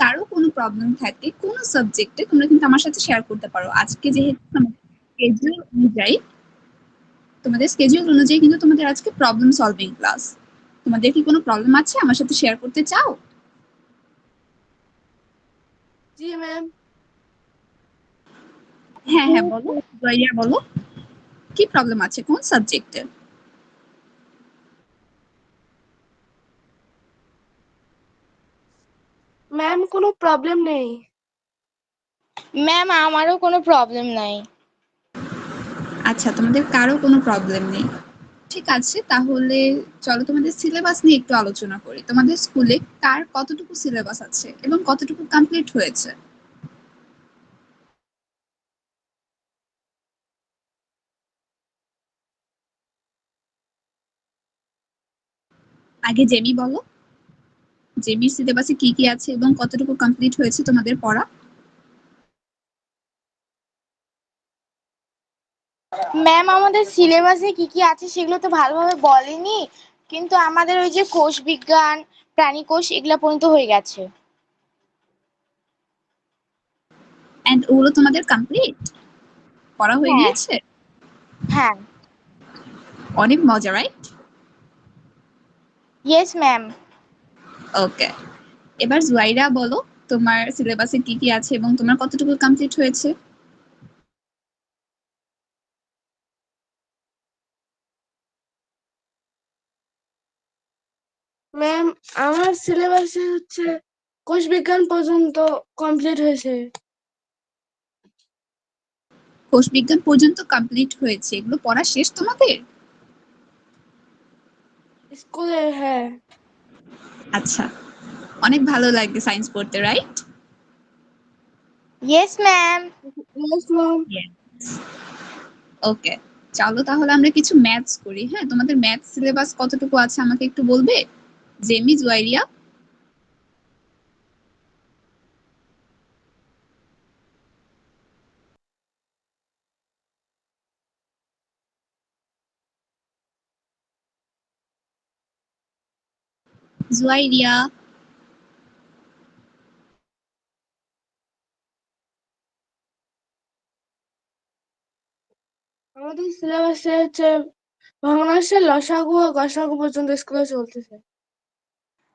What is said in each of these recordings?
কারো কোনো প্রবলেম থাকে কোনো সাবজেক্টে তোমরা কিন্তু আমার সাথে শেয়ার করতে পারো। আজকে যেহেতু তোমাদের স্কেডিউল অনুযায়ী কিন্তু তোমাদের আজকে প্রবলেম সলভিং ক্লাস। তোমাদের কি কোনো প্রবলেম আছে আমার সাথে শেয়ার করতে চাও? জি ম্যাম। হ্যাঁ হ্যাঁ বলো, জয়া বলো কি প্রবলেম আছে কোন সাবজেক্টে? ম্যাম কোনো প্রবলেম নেই। ম্যাম আমারও কোনো প্রবলেম নাই। আচ্ছা তোমাদের কারো কোনো প্রবলেম নেই, ঠিক আছে। তাহলে চলো তোমাদের সিলেবাস নিয়ে একটু আলোচনা করি। তোমাদের স্কুলে কার কতটুকু সিলেবাস আছে এবং কতটুকু কমপ্লিট হয়েছে? আগে জেমি বলো, জেমির সিলেবাসে কি কি আছে এবং কতটুকু কমপ্লিট হয়েছে তোমাদের পড়া? ম্যাম আমাদের সিলেবাসে কি কি আছে সেগুলো তো ভালোভাবে বলেনি, কিন্তু আমাদের ওই যে কোষ বিজ্ঞান, প্রাণী কোষ এগুলা পর্যন্ত হয়ে গেছে। এন্ড ওগুলো তোমাদের কমপ্লিট পড়া হয়ে হ্যাঁ গিয়েছে? হ্যাঁ। অনেক মজা, রাইট? Yes ma'am. ওকে, এবার জুয়াইরা বলো তোমার সিলেবাসে কি কি আছে এবং তোমার কতটুকু কমপ্লিট হয়েছে? ম্যাম আমার সিলেবাসে হচ্ছে কোষ বিজ্ঞান পর্যন্ত কমপ্লিট হয়েছে। কোষ বিজ্ঞান পর্যন্ত কমপ্লিট হয়েছে, এগুলো পড়া শেষ তোমাদের? স্কুলে হ্যাঁ। আচ্ছা, অনেক ভালো লাগে সায়েন্স পড়তে, right? Yes ma'am. Yes ma'am. Okay, চলো তাহলে আমরা কিছু ম্যাথস করি। হ্যাঁ, তোমাদের ম্যাথ সিলেবাস কতটুকু আছে আমাকে একটু বলবে? জেমি, জুয়াইরিয়া। জুয়াইরিয়া। আমাদের সিলেবাসে হচ্ছে ভগ্নাংশের লসাগু ও গসাগু পর্যন্ত স্কুলে চলতেছে।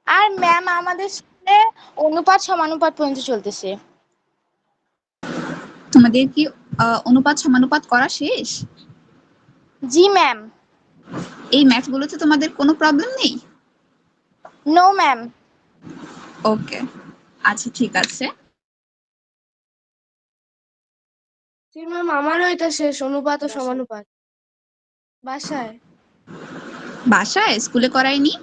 আর ম্যাম আমাদের স্কুলে অনুপাত সমানুপাত পর্যন্ত চলতেছে। তোমাদের কি অনুপাত সমানুপাত করা শেষ? জি ম্যাম। এই ম্যাথ গুলোতে তোমাদের কোনো প্রবলেম নেই? No ma'am. ওকে, আচ্ছা ঠিক আছে। জি ম্যাম, আমারও এটা শেষ, অনুপাত ও সমানুপাত। বাসায়। বাসায়? স্কুলে করায়নি?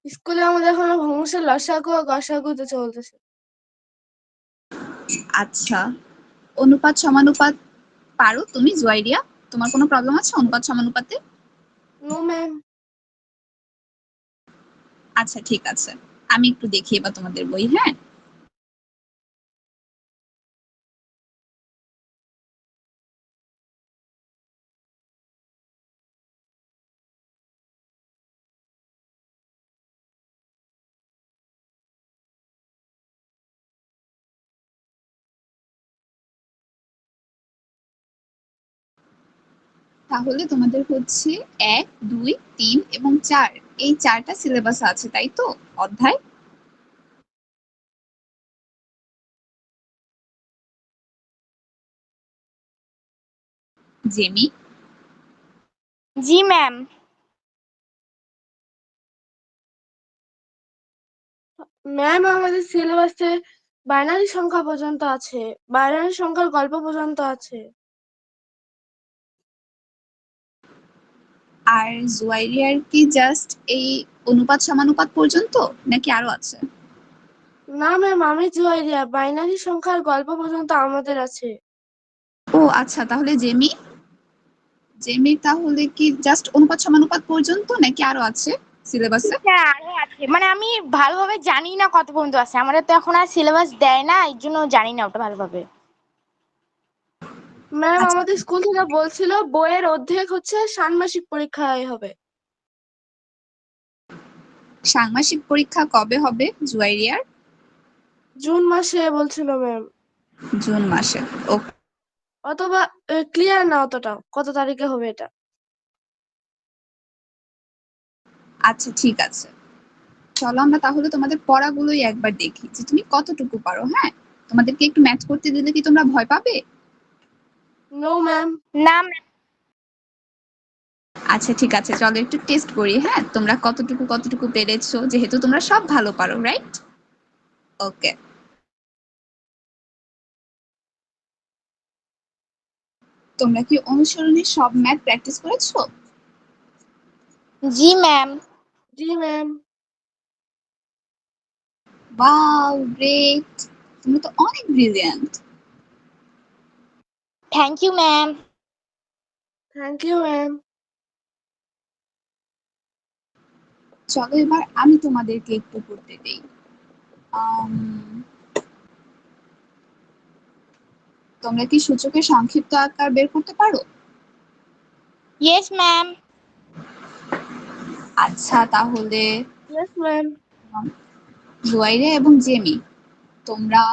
স্কুলে আমাদের এখন ভগ্নাংশের লসাগু ও গসাগুতে চলতেছে। আচ্ছা, অনুপাত সমানুপাত পারো তুমি জুয়াইরিয়া? তোমার কোনো প্রবলেম আছে অনুপাত সমানুপাতে? No ma'am. আচ্ছা ঠিক আছে, আমি একটু দেখি এবার তোমাদের বই। হ্যাঁ, তাহলে তোমাদের হচ্ছে 1, 2, 3 এবং 4, এই 4টা সিলেবাস আছে তাই তো? অধ্যায়। জেমি। জি ম্যাম। ম্যাম আমাদের সিলেবাসে বাইনারি সংখ্যা পর্যন্ত আছে, বাইনারি সংখ্যার গল্প পর্যন্ত আছে। আর জুয়াইরিয়ার কি জাস্ট এই অনুপাত সমানুপাত পর্যন্ত নাকি আরো আছে? না ম্যাম, আমি জুয়াইরিয়া, বাইনারি সংখ্যার গল্প পর্যন্ত আমাদের আছে। ও আচ্ছা, তাহলে জেমি, জেমি তাহলে কি জাস্ট অনুপাত সমানুপাত পর্যন্ত নাকি আরো আছে সিলেবাসে? হ্যাঁ আরো আছে, মানে আমি ভালোভাবে জানি না কত পর্যন্ত আছে, আমাদের তো এখন আর সিলেবাস দেয় না, এই জন্য জানি না ওটা ভালোভাবে। ম্যাম আচ্ছা, আমাদের স্কুল থেকে বলছিল বইয়ের অর্ধেক হচ্ছে ষান্মাসিক পরীক্ষায় হবে। ষান্মাসিক পরীক্ষা কবে হবে জুয়াইরিয়ার? জুন মাসে বলছিল ম্যাম, জুন মাসে। ওকে, অথবা ক্লিয়ার না অতটা কত তারিখে হবে এটা। আচ্ছা ঠিক আছে, চলো আমরা তাহলে তোমাদের পড়াগুলোই একবার দেখি যে তুমি কতটুকু পারো। হ্যাঁ, তোমাদেরকে একটু ম্যাথ করতে দিলে কি তোমরা ভয় পাবে? No ma'am. না ma'am, আচ্ছা ঠিক আছে, চলো একটু টেস্ট করি। হ্যাঁ, তোমরা কতটুকু কতটুকু পেরেছো, যেহেতু তোমরা সব ভালো পারো, রাইট? ওকে, তোমরা কি অনুসরণের সব ম্যাথ প্র্যাকটিস করেছো? জি ম্যাম। জি ম্যাম। Wow, great! তোমরা তো অনেক brilliant. Thank you ma'am. Thank you ma'am. চলো এবার আমি তোমাদেরকে একটু করতে দেই। আম, তোমরা কি সূচকের সংক্ষিপ্ত আকার বের করতে পারো? Yes ma'am. আচ্ছা তাহলে ইয়েস ম্যাম। জুয়াইরে এবং জেমি, তোমরা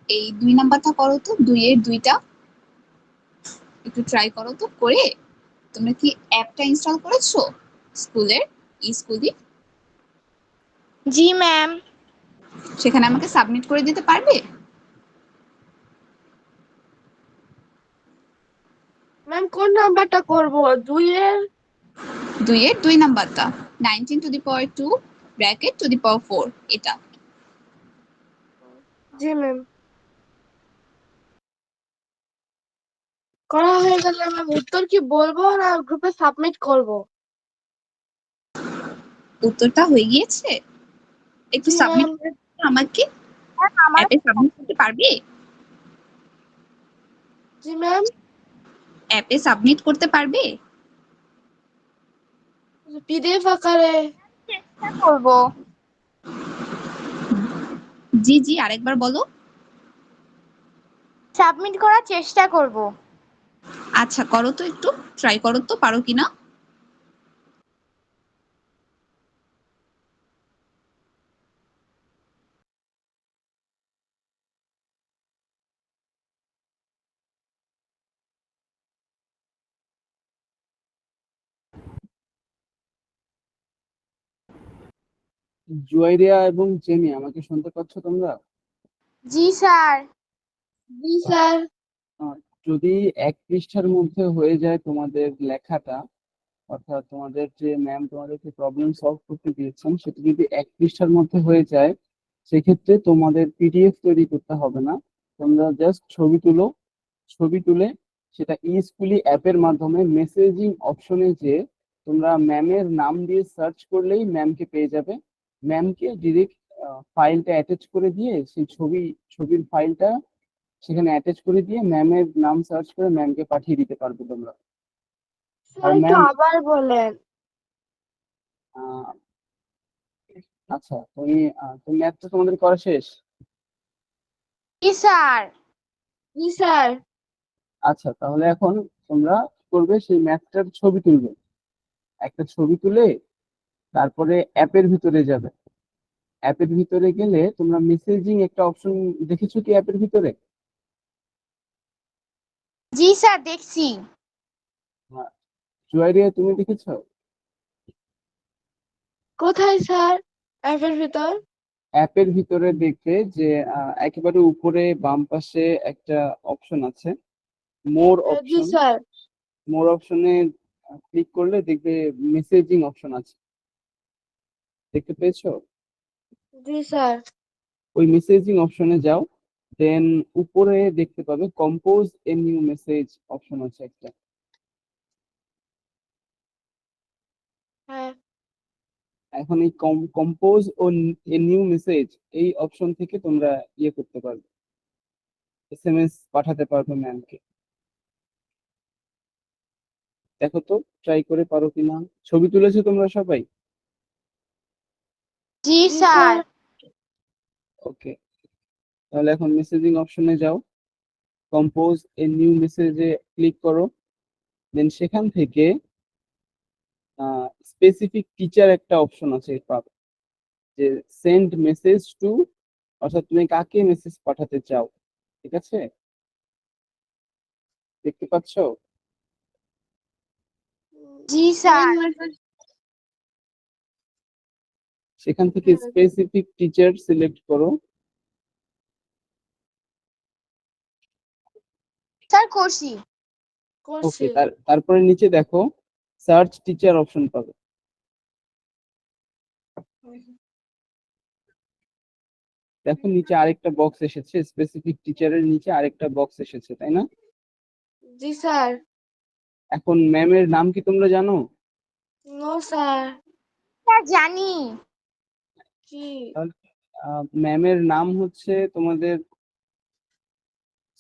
এই 2 নাম্বারটা করো তো, 2 এর 2টা একটু ট্রাই করো তো করে। তোমরা কি অ্যাপটা ইনস্টল করেছো স্কুলের, স্কুলে? জি ম্যাম। সেখানে আমাকে সাবমিট করে দিতে পারবে? ম্যাম কোন নাম্বারটা করব? 2 এর 2 এর 2 নাম্বারটা, 19 to the power 2 bracket to the power 4, এটা। জি ম্যাম। করা হয়ে গেলে ম্যাম উত্তর কি বলবো না গ্রুপে সাবমিট করব? উত্তরটা হয়ে গিয়েছে? একটু জি সাবমিট ম্যাম। করে দাও আমাকে। ম্যাম আমার অ্যাপে সাবমিট করতে পারবে? জি ম্যাম। অ্যাপে সাবমিট করতে পারবে? পিডিএফ আকারে। চেষ্টা করব। জি জি, আরেকবার বলো। সাবমিট করার চেষ্টা করব। আচ্ছা করো তো, একটু ট্রাই করো তো, পারো কিনা। জুয়াইরিয়া এবং জেমি, আমাকে শুনতে পাচ্ছ তোমরা? জি স্যার। জি স্যার। আহ, যদি 1 পৃষ্ঠার মধ্যে হয়ে যায় তোমাদের লেখাটা, অর্থাৎ তোমাদের যে ম্যাম তোমাদেরকে প্রবলেম সলভ করতে দিয়েছেন সেটা যদি 1 পৃষ্ঠার মধ্যে হয়ে যায়, সেক্ষেত্রে তোমাদের পিডিএফ তৈরি করতে হবে না। তোমরা জাস্ট ছবি তুলো, ছবি তুলে সেটা ই স্কুলি অ্যাপের মাধ্যমে মেসেজিং অপশনে যে তোমরা ম্যামের নাম দিয়ে সার্চ করলেই ম্যামকে পেয়ে যাবে। ম্যামকে ডিরেক্ট ফাইলটা অ্যাটাচ করে দিয়ে সেই ছবির ফাইলটা সেখানে অ্যাটাচ করে দিয়ে ম্যামের নাম সার্চ করে ম্যামকে পাঠিয়ে দিতে পারবে তোমরা। স্যার আর একটু ম্যাম, আবার বলেন। আচ্ছা তুমি ম্যাথটা তোমাদের করা শেষ? জি স্যার। জি স্যার। আচ্ছা তাহলে এখন তোমরা কি করবে, সেই ম্যাথটার ছবি তুলবে। একটা ছবি তুলে তারপরে অ্যাপের ভিতরে যাবে। অ্যাপের ভিতরে গেলে তোমরা মেসেজিং একটা অপশন দেখেছো কি অ্যাপের ভিতরে? জি স্যার দেখছি। হ্যাঁ, জুয়ারিয়া তুমি দেখেছো? কোথায় স্যার? অ্যাপের ভিতর? অ্যাপের ভিতরে দেখবে যে একেবারে উপরে বাম পাশে একটা অপশন আছে, মোর জি অপশন। স্যার। মোর অপশনে ক্লিক করলে দেখবে মেসেজিং অপশন আছে, দেখতে পেয়েছো? জি স্যার। ওই মেসেজিং অপশনে যাও, দেন উপরে দেখতে পাবে compose a new message option আছে একটা। হ্যাঁ। এখন এই কম্পোজ ও এ নিউ মেসেজ এই অপশন থেকে তোমরা ইয়ে করতে পারবে, এসএমএস পাঠাতে পারবে ম্যামকে। দেখো তো ট্রাই করে পারো কিনা। ছবি তুলেছো তোমরা সবাই? জি জি স্যার। স্যার। ওকে, তাহলে এখন মেসেজিং অপশনে যাও, কম্পোজ এ নিউ মেসেজে ক্লিক করো, দেন সেখান থেকে স্পেসিফিক টিচার একটা অপশন আছে পাবে। যে সেন্ড মেসেজ টু, অর্থাৎ তুমি কাকে মেসেজ পাঠাতে চাও। ঠিক আছে, দেখতে পাচ্ছ? জি স্যার। সেখান থেকে স্পেসিফিক টিচার সিলেক্ট করো। স্যার করছি। ওকে, তারপরে নিচে দেখো সার্চ টিচার অপশন পাবে। দেখো নিচে আরেকটা বক্স এসেছে, স্পেসিফিক টিচারের নিচে আরেকটা বক্স এসেছে, তাই না? জি স্যার। এখন ম্যামের নাম কি তোমরা জানো? No sir. স্যার জানি। কি? ম্যামের নাম হচ্ছে তোমাদের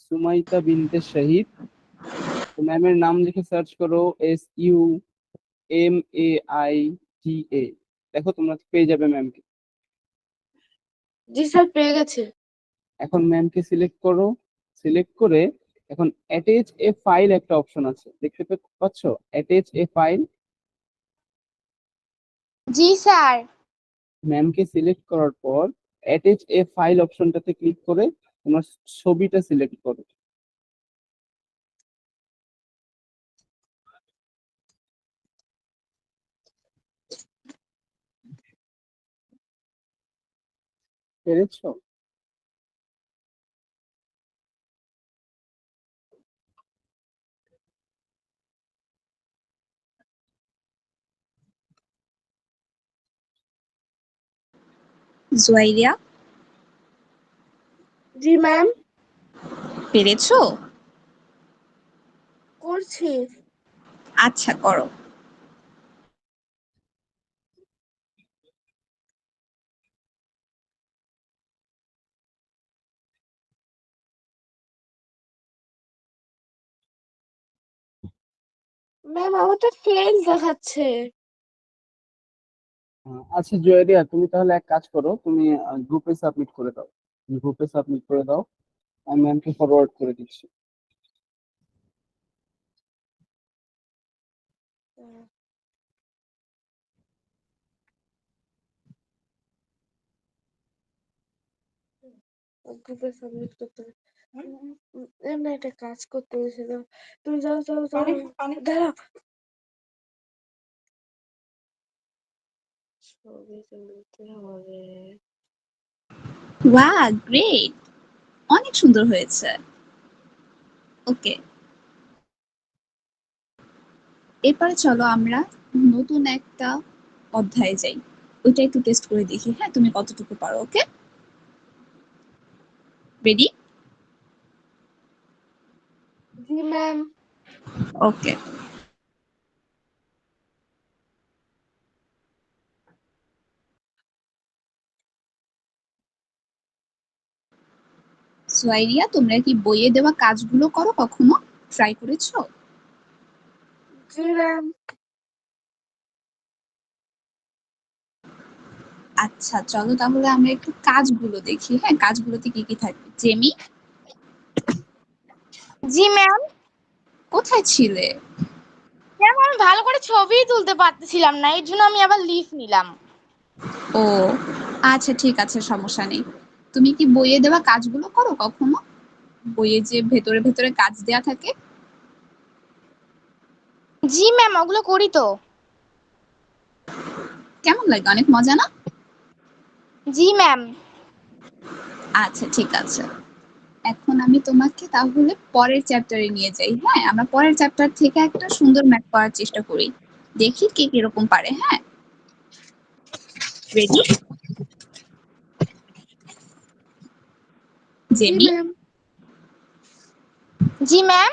সুমাইতা বিনতে শহীদ। তো ম্যামের নাম লিখে সার্চ করো SUMAITA, দেখো তোমরা পেয়ে যাবে ম্যামকে। জি স্যার, পেয়ে গেছে। এখন ম্যামকে সিলেক্ট করো, সিলেক্ট করে এখন অ্যাটাচ এ ফাইল একটা অপশন আছে, দেখতে পাচ্ছ? অ্যাটাচ এ ফাইল। জি স্যার। ম্যামকে সিলেক্ট করার পর অ্যাটাচ এ ফাইল অপশনটাতে ক্লিক করে তোমার ছবিটা সিলেক্ট করো। পেরেছো? জুয়াইরিয়া, জি ম্যাম, পেরেছো? করছি। আচ্ছা, করো। ম্যাম, আমার তো ফেল দেখাচ্ছে। আচ্ছা জয়রিয়া, তুমি তাহলে এক কাজ করো, তুমি গ্রুপে সাবমিট করে দাও। গ্রুপে সাবমিট করে দাও, আমি ম্যামকে ফরওয়ার্ড করে দিচ্ছি। গ্রুপে সাবমিট করতে হবে। এমনি একটা কাজ করতে হয়েছিল। তুমি যাও যাও যাও, দাঁড়াও। ছবি তুলতে হবে। Wow, great! অনেক সুন্দর হয়েছে। ওকে, এরপরে চলো আমরা নতুন একটা অধ্যায়ে যাই। ওইটা একটু টেস্ট করে দেখি, হ্যাঁ, তুমি কতটুকু পারো। ওকে, রেডি? জি ম্যাম। ওকে, সোয়াইরিয়া, তোমরা কি বইয়ে দেওয়া কাজগুলো করো কখনো? ট্রাই করেছো? জি ম্যাম। আচ্ছা, চলো তাহলে আমরা একটু কাজগুলো দেখি। হ্যাঁ, কাজগুলোতে কি কি থাকবে। জেমি, জি ম্যাম। কোথায় ছিলে? ম্যাম, আমি ভালো করে ছবি তুলতে পারতেছিলাম না, এর জন্য আমি আবার লিভ নিলাম। ও আচ্ছা, ঠিক আছে, সমস্যা নেই। তুমি কি বইয়ে দেওয়া কাজগুলো করো কখনো? বইয়ে যে ভেতরে ভেতরে কাজ দেয়া থাকে। জি ম্যাম, ওগুলো করি তো। কেমন লাগে? অনেক মজা না? জি ম্যাম। আচ্ছা, ঠিক আছে। এখন আমি তোমাকে তাহলে পরের চ্যাপ্টারে নিয়ে যাই। হ্যাঁ, আমরা পরের চ্যাপ্টার থেকে একটা সুন্দর ম্যাথ করার চেষ্টা করি। দেখি কে কিরকম পারে। হ্যাঁ, রেডি? জি জেমি, ম্যাম। জি ম্যাম।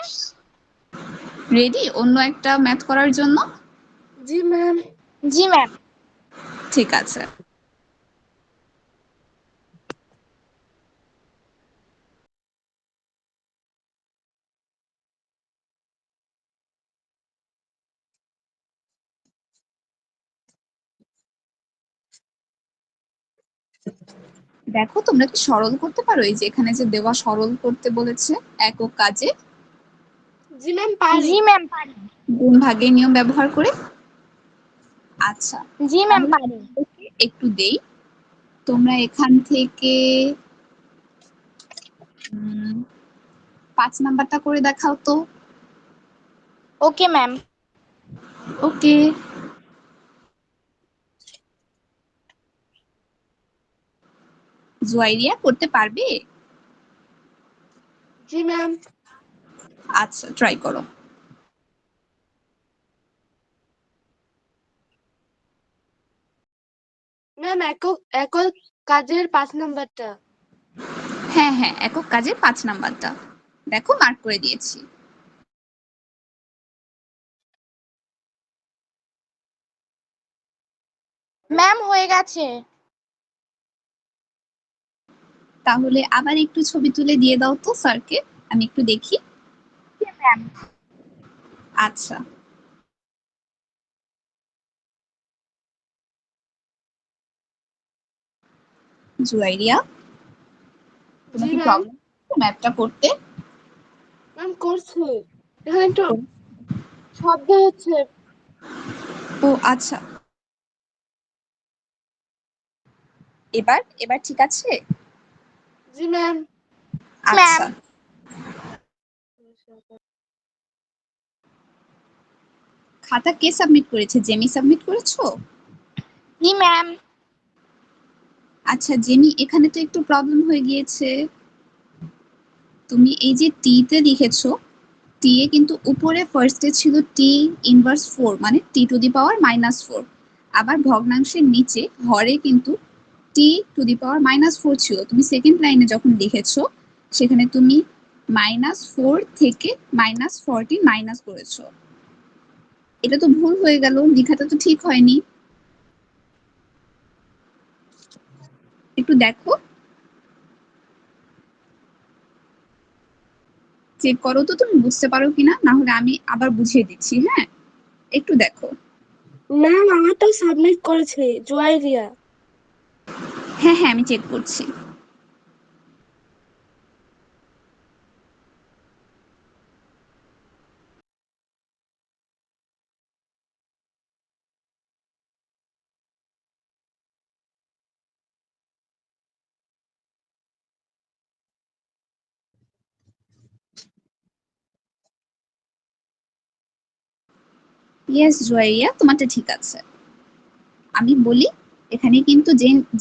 রেডি অন্য একটা ম্যাথ করার জন্য? জি ম্যাম। জি ম্যাম। ঠিক আছে। দেখো, তোমরা কি সরল করতে পারো? এই যে এখানে যে দেওয়া সরল করতে বলেছে একক কাজে। জি ম্যাম, পারি। জি ম্যাম পারি। গুণ ভাগের নিয়ম ব্যবহার করে। আচ্ছা, জি ম্যাম তাহলে পারি। তোমাদেরকে একটু দেই। তোমরা এখান থেকে 5 নাম্বারটা করে দেখাও তো। Okay ma'am. ওকে। জুয়াইরিয়া করতে পারবে? জি ম্যাম। আচ্ছা, ট্রাই করো। ম্যাম একক একক কাজের 5 নাম্বারটা। হ্যাঁ হ্যাঁ, একক কাজের 5 নাম্বারটা দেখো, মার্ক করে দিয়েছি। ম্যাম হয়ে গেছে। তাহলে আবার একটু ছবি তুলে দিয়ে দাও তো স্যারকে, আমি একটু দেখি। ম্যাম। আচ্ছা, জুয়াইরিয়া তোমার জি কি ম্যাম। প্রবলেম ম্যাপটা করতে? ম্যাম করছে, এখানে একটু শব্দ হচ্ছে। ও আচ্ছা, এবার এবার ঠিক আছে? জি ম্যাম। আচ্ছা, খাতা কে সাবমিট করেছে? জেমি সাবমিট করেছো? জি ম্যাম। আচ্ছা জেমি, এখানে তো একটু প্রবলেম হয়ে গিয়েছে। তুমি এই যে টি তে লিখেছো, টি এ কিন্তু উপরে ফার্স্টে ছিল টি ইনভার্স 4 মানে টি টু দি পাওয়ার -4, আবার ভগ্নাংশের নিচে হরে কিন্তু টি টু দি পাওয়ার -4 ছিল। তুমি সেকেন্ড লাইনে যখন লিখেছো সেখানে তুমি -4 থেকে -40 মাইনাস করেছো। এটা তো ভুল হয়ে গেল, লেখাটা তো ঠিক হয়নি। একটু দেখো, চেক করো তো তুমি বুঝতে পারো কিনা, না হলে আমি আবার বুঝিয়ে দিচ্ছি। হ্যাঁ, একটু দেখো। ম্যাম আমারটাও সাবমিট করেছে জুয়াইরিয়া। হ্যাঁ হ্যাঁ, আমি চেক করছি। ইয়েস জুয়াইরিয়া, তোমারটা ঠিক আছে। আমি বলি, এখানে কিন্তু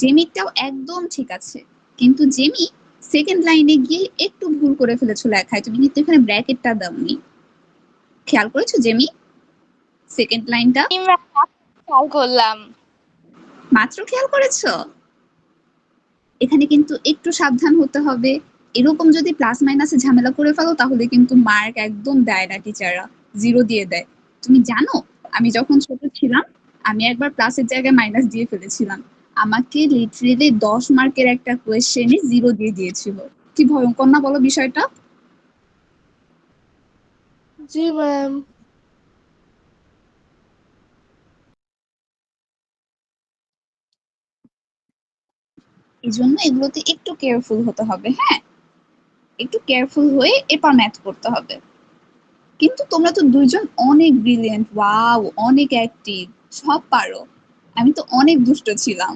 জেমিটাও একদম ঠিক আছে, কিন্তু জেমি সেকেন্ড লাইনে গিয়ে একটু ভুল করে ফেলেছো লেখায়। তুমি কিন্তু এখানে ব্র্যাকেটটা দাওনি, খেয়াল করেছো জেমি? সেকেন্ড লাইনটা জি ম্যাম, খেয়াল করলাম। মাত্র খেয়াল করেছো? এখানে কিন্তু একটু সাবধান হতে হবে। এরকম যদি প্লাস মাইনাসে ঝামেলা করে ফেলো তাহলে কিন্তু মার্ক একদম দেয় না, টিচাররা 0 দিয়ে দেয়। তুমি জানো, আমি যখন ছোট ছিলাম আমি একবার প্লাসের জায়গায় মাইনাস দিয়ে ফেলেছিলাম। আমাকে লিটারেলি 10 মার্কের একটা কোয়েশ্চেনে 0 দিয়ে দিয়েছিল। কি ভয়ঙ্কর না বলো বিষয়টা? জি ম্যাম। এই জন্য এগুলোতে একটু কেয়ারফুল হতে হবে। হ্যাঁ, একটু কেয়ারফুল হয়ে এরপর ম্যাথ করতে হবে। কিন্তু তোমরা তো দুইজন অনেক ব্রিলিয়েন্ট, ওয়াও, অনেক অ্যাক্টিভ, সব পারো। আমি তো অনেক দুষ্ট ছিলাম।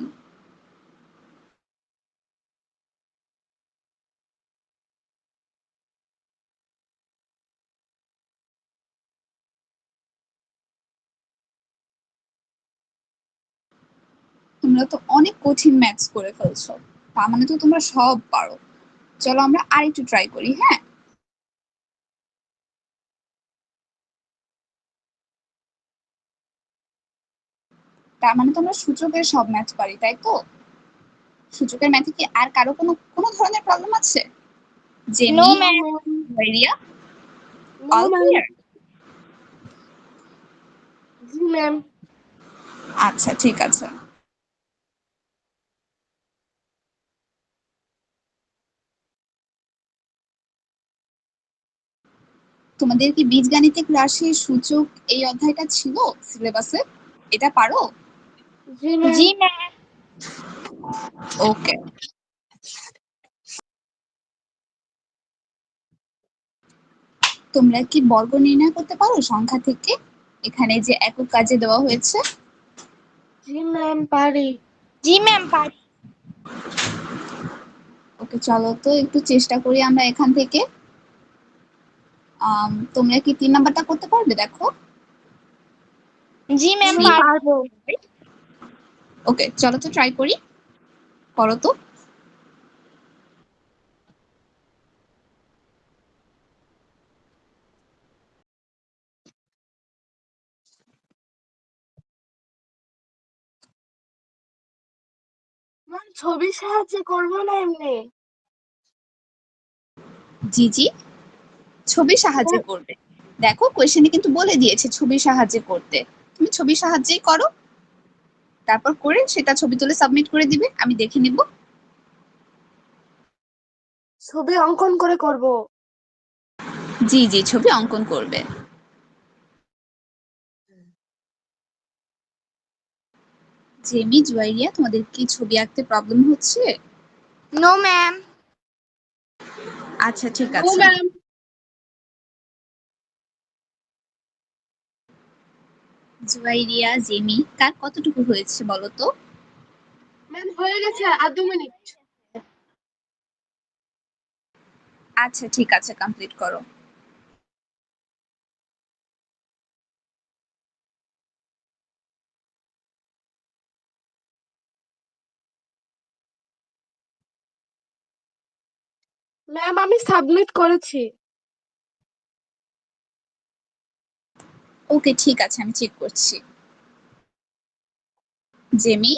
তোমরা তো অনেক কঠিন ম্যাথস করে ফেলছো, তার মানে তো তোমরা সব পারো। চলো আমরা আরেকটু ট্রাই করি। হ্যাঁ, তার মানে তোমরা সূচকের সব ম্যাথ পারি, তাই তো? সূচকের ম্যাথে কি আর কারো কোনো কোনো ধরনের প্রবলেম আছে? No Jemi, no ma'am. Ma'am. ভাইরিয়া, নো অল ম্যাম। ক্লিয়ার? জি ম্যাম। আচ্ছা ঠিক আছে। তোমাদের কি বীজগাণিতিক রাশির সূচক এই অধ্যায়টা ছিল সিলেবাসে? এটা পারো? জি ম্যাম। জি ম্যাম। ওকে। তোমরা কি বর্গ নির্ণয় করতে পারো সংখ্যা থেকে? এখানে যে একক কাজে দেওয়া হয়েছে। জি ম্যাম পারি। জি ম্যাম পারি। ওকে, চলো তো একটু চেষ্টা করি আমরা এখান থেকে। তোমরা কি 3 নাম্বারটা করতে পারবে? দেখো। জি ম্যাম ম্যাম পারবো। ওকে, চলো তো ট্রাই করি। করো তো। ম্যাম ছবির সাহায্যে করবো না এমনি? জি জি, ছবির সাহায্যে ম্যাম, করবে। দেখো কোয়েশ্চেনে কিন্তু বলে দিয়েছে ছবির সাহায্যে করতে। তুমি ছবির সাহায্যেই করো, তারপর করে সেটা ছবি তুলে সাবমিট করে দিবে, আমি দেখে নিব। ছবি অঙ্কন করে করব। জি জি, ছবি অঙ্কন করবে। জেমি, জুয়াইরিয়া, তোমাদের কি ছবি আঁকতে প্রবলেম হচ্ছে? No ma'am. আচ্ছা ঠিক নো আছে। ম্যাম। জুয়াইরিয়া, জেমি, কার কতটুকু হয়েছে বলো তো? ম্যাম হয়ে গেছে, আর 2 মিনিট। আচ্ছা ঠিক আছে, কমপ্লিট করো। ম্যাম আমি সাবমিট করেছি। ওকে ঠিক আছে, আমি চেক করছি। জেমি,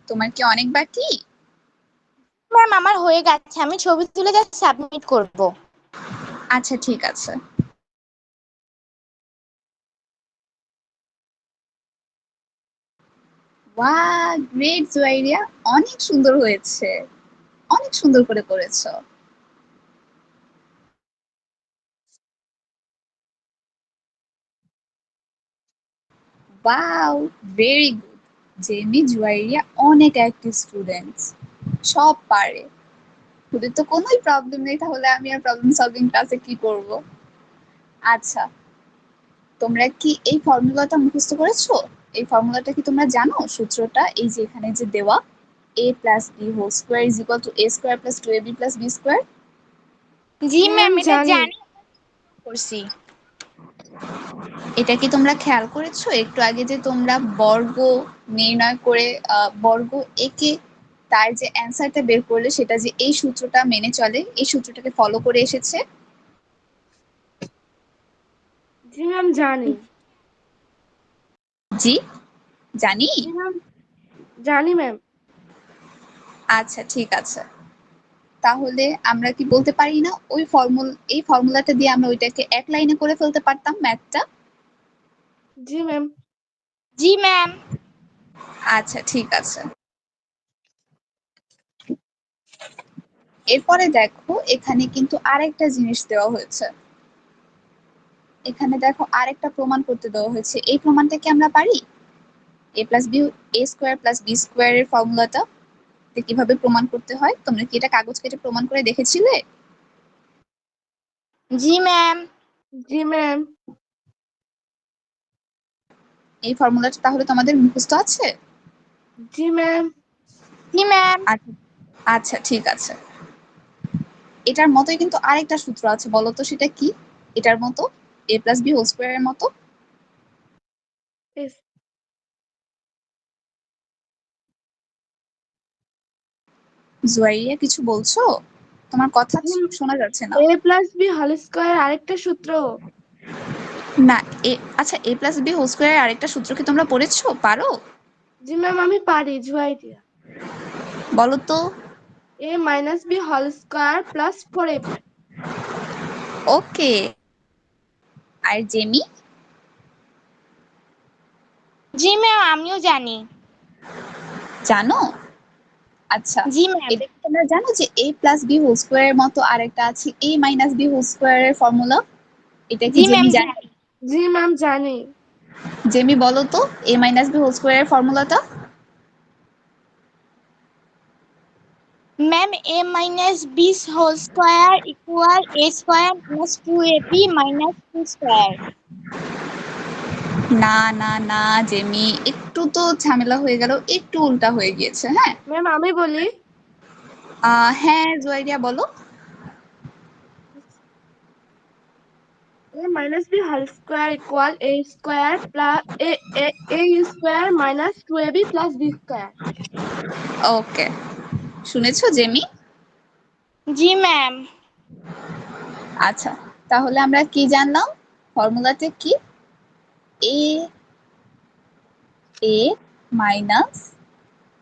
তোমার কি অনেক বাকি? ম্যাম আমার হয়ে গেছে, আমি ছবি তুলে জাস্ট সাবমিট করব। আচ্ছা ঠিক আছে। ওয়াও, গ্রেট জুয়াইরিয়া, অনেক সুন্দর হয়েছে, অনেক সুন্দর করে করেছো। Wow, very good. Jamie, Juairia অনেক অ্যাক্টিভ স্টুডেন্টস, সব পারে। ওদের তো কোনোই প্রবলেম নেই, তাহলে আমি আর প্রবলেম সলভিং ক্লাসে কি করব? আচ্ছা, তোমরা কি এই ফর্মুলাটা মুখস্থ করেছো? এই ফর্মুলাটা কি তোমরা জানো? সূত্রটা এই যে এখানে যে দেওয়া, a plus b whole square is equal to a square plus 2ab plus b square. জি ম্যাম ম্যাম এটা জানি। জানি, করছি। এটা কি তোমরা খেয়াল করেছো একটু আগে যে তোমরা বর্গ নির্ণয় করে বর্গ একে তার যে অ্যান্সারটা বের করলে সেটা যে এই সূত্রটা মেনে চলে, এই সূত্রটাকে ফলো করে এসেছে? জি ম্যাম জানি। জি, জানি। জি ম্যাম জানি ম্যাম। আচ্ছা ঠিক আছে, তাহলে আমরা কি বলতে পারি না এই ফর্মুলাটা দিয়ে আমরা ওইটাকে এক লাইনে করে ফেলতে পারতাম ম্যাথটা? জি ম্যাম। জি ম্যাম। আচ্ছা ঠিক আছে। এরপরে দেখো এখানে কিন্তু আরেকটা জিনিস দেওয়া হয়েছে। এখানে দেখো আরেকটা প্রমাণ করতে দেওয়া হয়েছে, এই প্রমাণটা কি আমরা পারি? এ প্লাস বি, এ স্কোয়ার প্লাস বি স্কোয়ার এর ফর্মুলাটা কিভাবে প্রমাণ করতে হয়, তোমরা কি এটা কাগজ কেটে প্রমাণ করে দেখেছিলে? জি ম্যাম। জি ম্যাম। এই ফর্মুলাটা তাহলে তোমাদের মুখস্থ আছে? জি ম্যাম। জি ম্যাম। আচ্ছা আচ্ছা ঠিক আছে। এটার মতোই কিন্তু আরেকটা সূত্র আছে, বলো তো সেটা কি? এটার মতো, এ প্লাস বি হোল স্কোয়ার এর মতো। Yes. জুয়াইরিয়া কিছু বলছো? তোমার কথা শোনা যাচ্ছে না। এ প্লাস বি হোল স্কোয়ার আরেকটা সূত্র। না, আচ্ছা, এ প্লাস বি হোল স্কোয়ার আরেকটা সূত্র কি তোমরা পড়েছো, পারো? জি ম্যাম আমি পারি, জুয়াইরিয়া। বলো তো। A minus B whole square plus 4ab। Okay, আর জেমি? জি ম্যাম আমিও জানি। জানো? আচ্ছা, জি ম্যাম। এটা কি তোমরা জানো যে a plus B whole square এর মতো আরেকটা আছে a minus B whole square এর ফর্মুলা? এটা কি জি ম্যাম জেমি জানে? জানি। জি ম্যাম জানি। জেমি বলো তো a minus B whole square এর ফর্মুলাটা। Ma'am A minus B whole square equal A square minus 2ab minus 2 square. না না না জেমি, একটু তো ঝামেলা হয়ে গেল, একটু উল্টা হয়ে গিয়েছে। হ্যাঁ ম্যাম আমি বলি, হ্যাঁ জুয়াইরিয়া বলো। a minus b whole square equal a square plus a square minus 2ab plus b square. ওকে, শুনেছো জেমি? জি ম্যাম। আচ্ছা, তাহলে আমরা কি জানলাম? ফর্মুলাতে কি? A A minus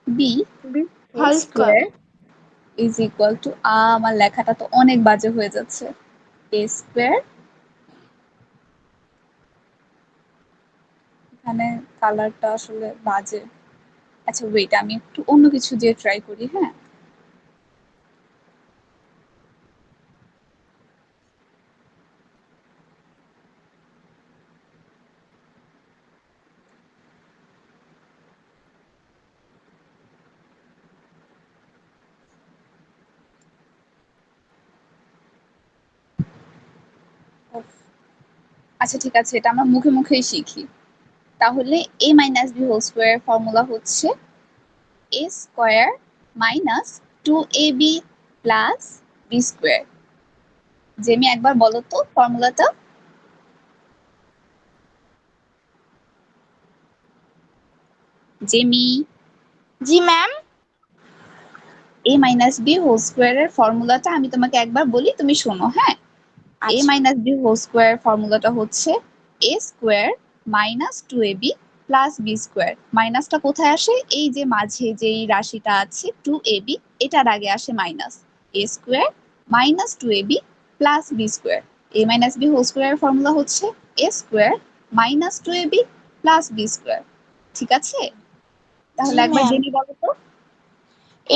B b whole square square. Is equal to, আমার লেখাটা তো অনেক বাজে হয়ে যাচ্ছে, এ স্কোয়ার, এখানে কালারটা আসলে বাজে। আচ্ছা ওয়েট, আমি একটু অন্য কিছু দিয়ে ট্রাই করি। হ্যাঁ উফ, আচ্ছা ঠিক আছে, এটা আমরা মুখে মুখেই শিখি। তাহলে A minus B whole square formula হচ্ছে A square minus 2ab plus B square. Jemi একবার বলো তো ফর্মুলাটা। জেমি, জি ma'am. A minus B whole স্কোয়ারের ফর্মুলাটা আমি তোমাকে একবার বলি, তুমি শোনো। হ্যাঁ, এ আচ্ছা। মাইনাস বি হোল স্কোয়ার ফর্মুলাটা হচ্ছে A square minus 2ab plus B square. মাইনাসটা কোথায় আসে? এই যে মাঝে যেই রাশিটা আছে 2ab, এটার আগে আসে minus. A square minus 2ab plus B square. A minus B whole স্কোয়ারের ফর্মুলা হচ্ছে A square minus 2ab plus B square. ঠিক আছে, জি তাহলে একবার ম্যাম। জেনে বলো তো।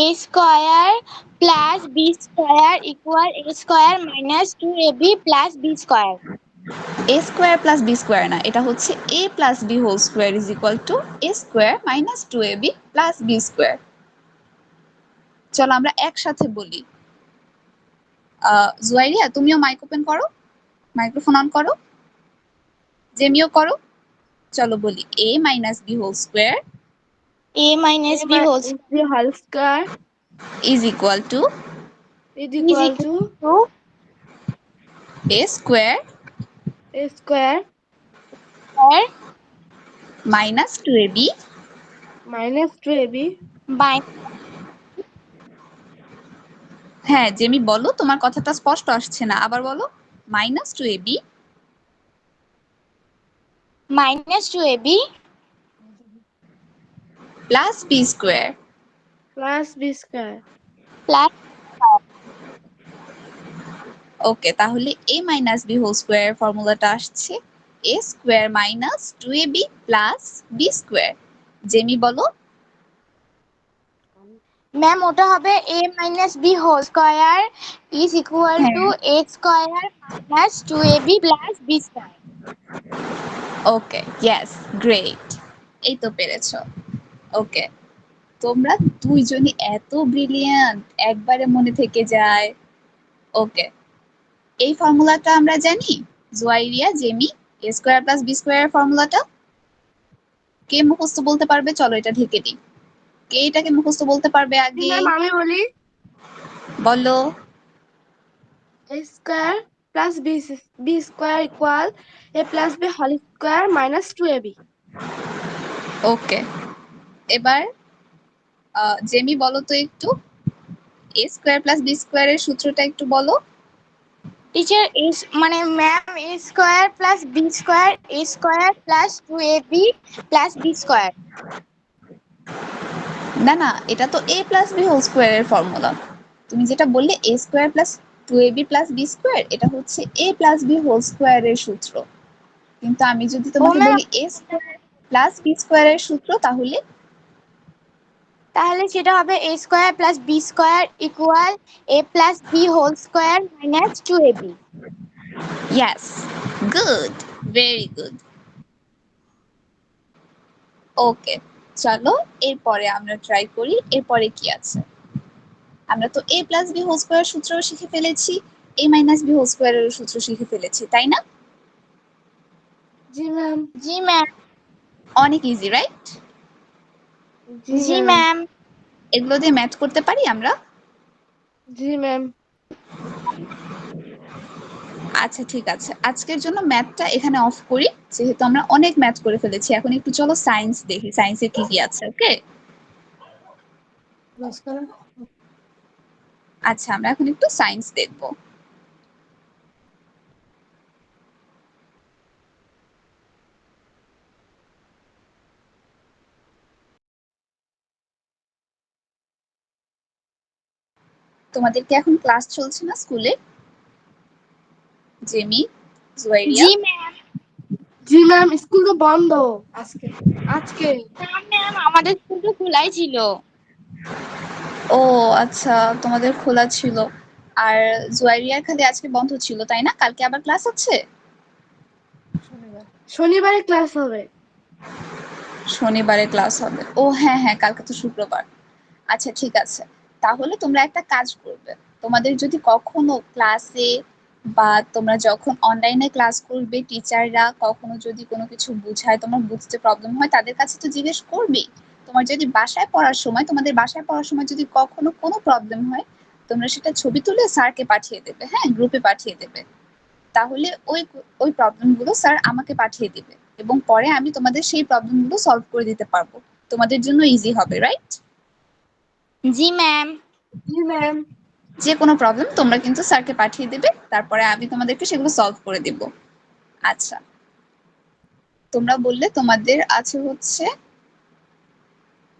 a square plus B square equal a square minus 2ab plus B square. A square plus B square না, এটা হচ্ছে A plus B whole square is equal to A square minus 2ab plus B square. চলো আমরা একসাথে বলি। জুয়াইরিয়া তুমিও mic open করো, microphone on করো, জেমিও করো। চলো বলি A minus B whole square a minus a B whole minus b whole square is equal to is is equal to equal to A square a square square minus 2ab minus 2ab বাই হ্যাঁ জেমি বলো, তোমার কথাটা স্পষ্ট আসছে না, আবার বলো। Minus 2ab minus 2ab plus B square. plus b square. Plus okay, তাহলে A minus B whole square formula আসছে A square minus 2ab plus B square. Jemi বলো। ম্যাম ওটা হবে a minus B whole square is equal হ্যাঁ to a square minus 2ab plus B square. Okay, yes, great, এই তো পেরেছো। ওকে, তোমরা দুইজনই এত ব্রিলিয়ান্ট, একবারে মনে থেকে যায়। ওকে, এই ফর্মুলাটা আমরা জানি, জুয়াইরিয়া, জেমি, এ স্কোয়ার প্লাস বি স্কোয়ার ফর্মুলাটা কে মুখস্থ বলতে পারবে? চলো এটা ঢেকে দিই। কে এটাকে মুখস্থ বলতে পারবে জি আগে? ম্যাম আমি বলি, বলো। a square plus b square equal a plus b whole square minus 2ab. ওকে, এবার জেমি বলো তো একটু, এ স্কোয়ার প্লাস বি স্কোয়ারের সূত্রটা একটু বলো। টিচার মানে ma'am a square plus B square a square plus 2ab plus B square. না না, এটা তো এ প্লাস বি হোল স্কোয়ারের ফর্মুলা। তুমি যেটা বললে A square plus 2ab plus B square, এটা হচ্ছে এ প্লাস বি হোল স্কোয়ারের সূত্র। কিন্তু আমি যদি ও তোমাকে ম্যাম বলি এ স্কোয়ার প্লাস বি স্কোয়ারের সূত্র, তাহলে তাহলে সেটা হবে a square plus B square equal a plus B whole square minus 2ab। Yes, good, very good. Okay, চলো এরপরে আমরা ট্রাই করি। এরপরে কি আছে? আমরা তো A plus B whole square সূত্র শিখে ফেলেছি, এ মাইনাস বি হোল স্কোয়ারের সূত্র শিখে ফেলেছি, তাই না? জি ম্যাম। জি ম্যাম। অনেক ইজি, রাইট? জি ম্যাম। এগুলো দিয়ে ম্যাথ করতে পারি আমরা। জি ম্যাম। আচ্ছা ঠিক আছে, আজকের জন্য ম্যাথটা এখানে অফ করি, যেহেতু আমরা অনেক ম্যাথ করে ফেলেছি। এখন একটু চলো সায়েন্স দেখি, সায়েন্সে কি কি আছে। ওকে, আচ্ছা আমরা এখন একটু সায়েন্স দেখবো। তোমাদের কি এখন ক্লাস চলছে না স্কুলে? জেমি, জুয়াইরিয়া? জি ম্যাম। জি ম্যাম, স্কুল তো বন্ধ আজকে। আজকে না ম্যাম, আমাদের স্কুল তো খোলাই ছিল। ও আচ্ছা, তোমাদের খোলা ছিল। আর জুয়াইরিয়ার খালি আজকে বন্ধ ছিল, তাই না? কালকে আবার ক্লাস আছে? শনিবারে ক্লাস হবে। শনিবারে ক্লাস হবে। ও হ্যাঁ হ্যাঁ, কালকে তো শুক্রবার। আচ্ছা ঠিক আছে, তাহলে তোমরা একটা কাজ করবে। তোমাদের যদি কখনো ক্লাসে বা তোমরা যখন অনলাইনে ক্লাস করবে, টিচাররা কখনো যদি কোনো কিছু বুঝায়, তোমার বুঝতে প্রবলেম হয়, তাদের কাছে তো জিজ্ঞেস করবেই। তোমার যদি বাসায় পড়ার সময়, তোমাদের বাসায় পড়ার সময় যদি কখনো কোনো প্রবলেম হয়, তোমরা সেটা ছবি তুলে স্যারকে পাঠিয়ে দেবে, হ্যাঁ, গ্রুপে পাঠিয়ে দেবে। তাহলে ওই ওই প্রবলেমগুলো স্যার আমাকে পাঠিয়ে দিবে, এবং পরে আমি তোমাদের সেই প্রবলেমগুলো সলভ করে দিতে পারবো। তোমাদের জন্য ইজি হবে, রাইট? জি ম্যাম। জি ম্যাম। যে কোনো প্রবলেম তোমরা কিন্তু স্যারকে পাঠিয়ে দেবে, তারপরে আমি তোমাদেরকে সেগুলো সলভ করে দিব। আচ্ছা, তোমরা বললে তোমাদের আছে হচ্ছে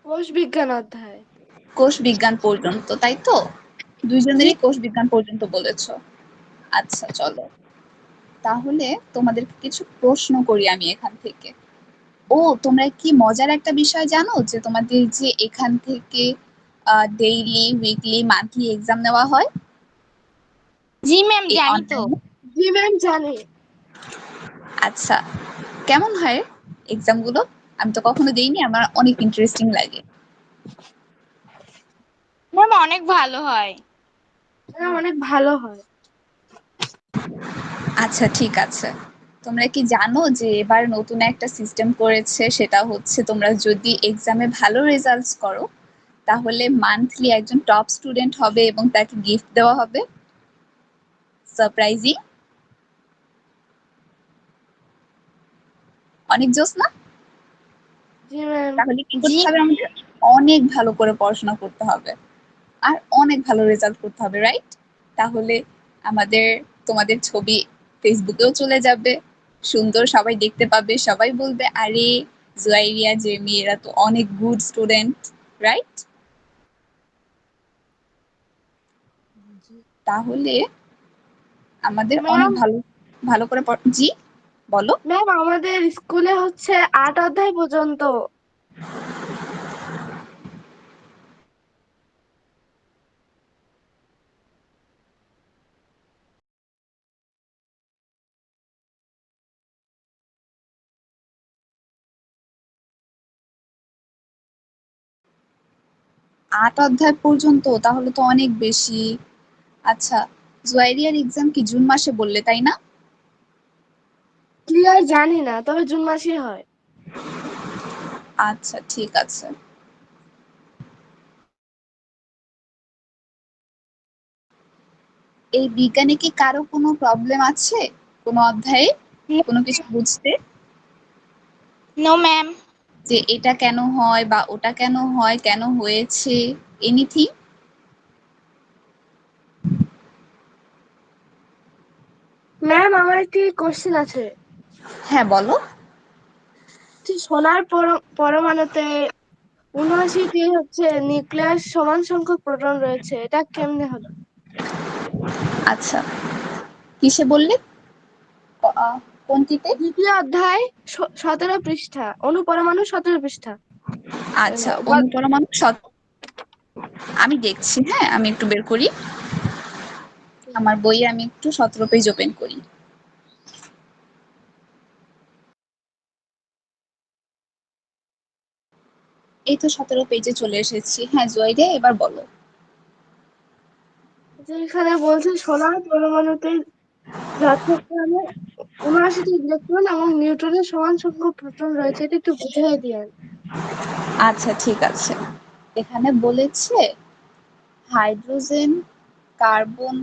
কোষ বিজ্ঞান অধ্যায়। কোষ বিজ্ঞান পর্যন্ত, তাই তো? জি দুইজনেরই কোষ বিজ্ঞান পর্যন্ত বলেছো। আচ্ছা চলো, তাহলে তোমাদেরকে কিছু প্রশ্ন করি আমি এখান থেকে। ও, তোমরা কি মজার একটা বিষয় জানো, যে তোমাদের যে এখান থেকে ডেইলি, উইকলি, মান্থলি এক্সাম নেওয়া হয় জি ম্যাম, এই জানি তো। অনলাইনে? জি ম্যাম জানি। আচ্ছা, কেমন হয় এক্সাম গুলো? আমি তো কখনো দেইনি, আমার অনেক ইন্টারেস্টিং লাগে। ম্যাম অনেক ভালো হয়। ম্যাম অনেক ভালো হয়। আচ্ছা ঠিক আছে, তোমরা কি জানো যে এবার নতুন একটা সিস্টেম করেছে, সেটা হচ্ছে তোমরা যদি এক্সামে ভালো রেজাল্টস করো, তাহলে মান্থলি একজন টপ স্টুডেন্ট হবে এবং তাকে গিফট দেওয়া হবে। সারপ্রাইজিং, অনেক জোস না? জি ম্যাম। তাহলে কি জি করতে হবে? আমাদের অনেক ভালো করে পড়াশোনা করতে হবে আর অনেক ভালো রেজাল্ট করতে হবে, রাইট? তাহলে আমাদের, তোমাদের ছবি ফেসবুকেও চলে যাবে, সুন্দর, সবাই দেখতে পাবে, সবাই বলবে আরে জুয়াইরিয়া, জেমি এরা তো অনেক গুড স্টুডেন্ট, রাইট? তাহলে আমাদের অনেক ম্যাম, ভালো ভালো করে জি বলো। ম্যাম আমাদের স্কুলে হচ্ছে 8 অধ্যায় পর্যন্ত। 8 অধ্যায় পর্যন্ত? তাহলে তো অনেক বেশি। আচ্ছা, জুয়াইরিয়ার এক্সাম কি জুন মাসে বললে, তাই না? ক্লিয়ার জানি না, তবে জুন মাসেই হয়। আচ্ছা ঠিক আছে। এই বিজ্ঞানে কি কারো কোনো প্রবলেম আছে, কোনো অধ্যায়ে কোনো কিছু বুঝতে, নো ম্যাম। যে এটা কেন হয় বা ওটা কেন হয়, কেন হয়েছে, এনিথিং? ম্যাম আমার একটি কোশ্চেন আছে। হ্যাঁ বলো। সোনার পরমাণুতে ৭৯টি হচ্ছে নিউক্লিয়াস সমান সংখ্যক প্রোটন রয়েছে, এটা কেমনে হলো? আচ্ছা, কিসে বললে? কোনটিতে? দ্বিতীয় অধ্যায় 17 পৃষ্ঠা, অনুপরমাণু 17 পৃষ্ঠা। আচ্ছা, অনুপরমাণু আমি দেখছি, হ্যাঁ আমি একটু বের করি, আমার বইয়ে আমি একটু 17 পেজ ওপেন করি। এই তো 17 পেজে চলে এসেছি। হ্যাঁ জয়রিয়া, এবার বলো। যেখানে বলছে সোনার পরমাণুতে যথাক্রমে 79টি ইলেকট্রন এবং নিউট্রনের সমান সংখ্যক প্রোটন রয়েছে, এটা একটু বুঝিয়ে দিয়েন। আচ্ছা ঠিক আছে, এখানে বলেছে হাইড্রোজেন, কার্বন,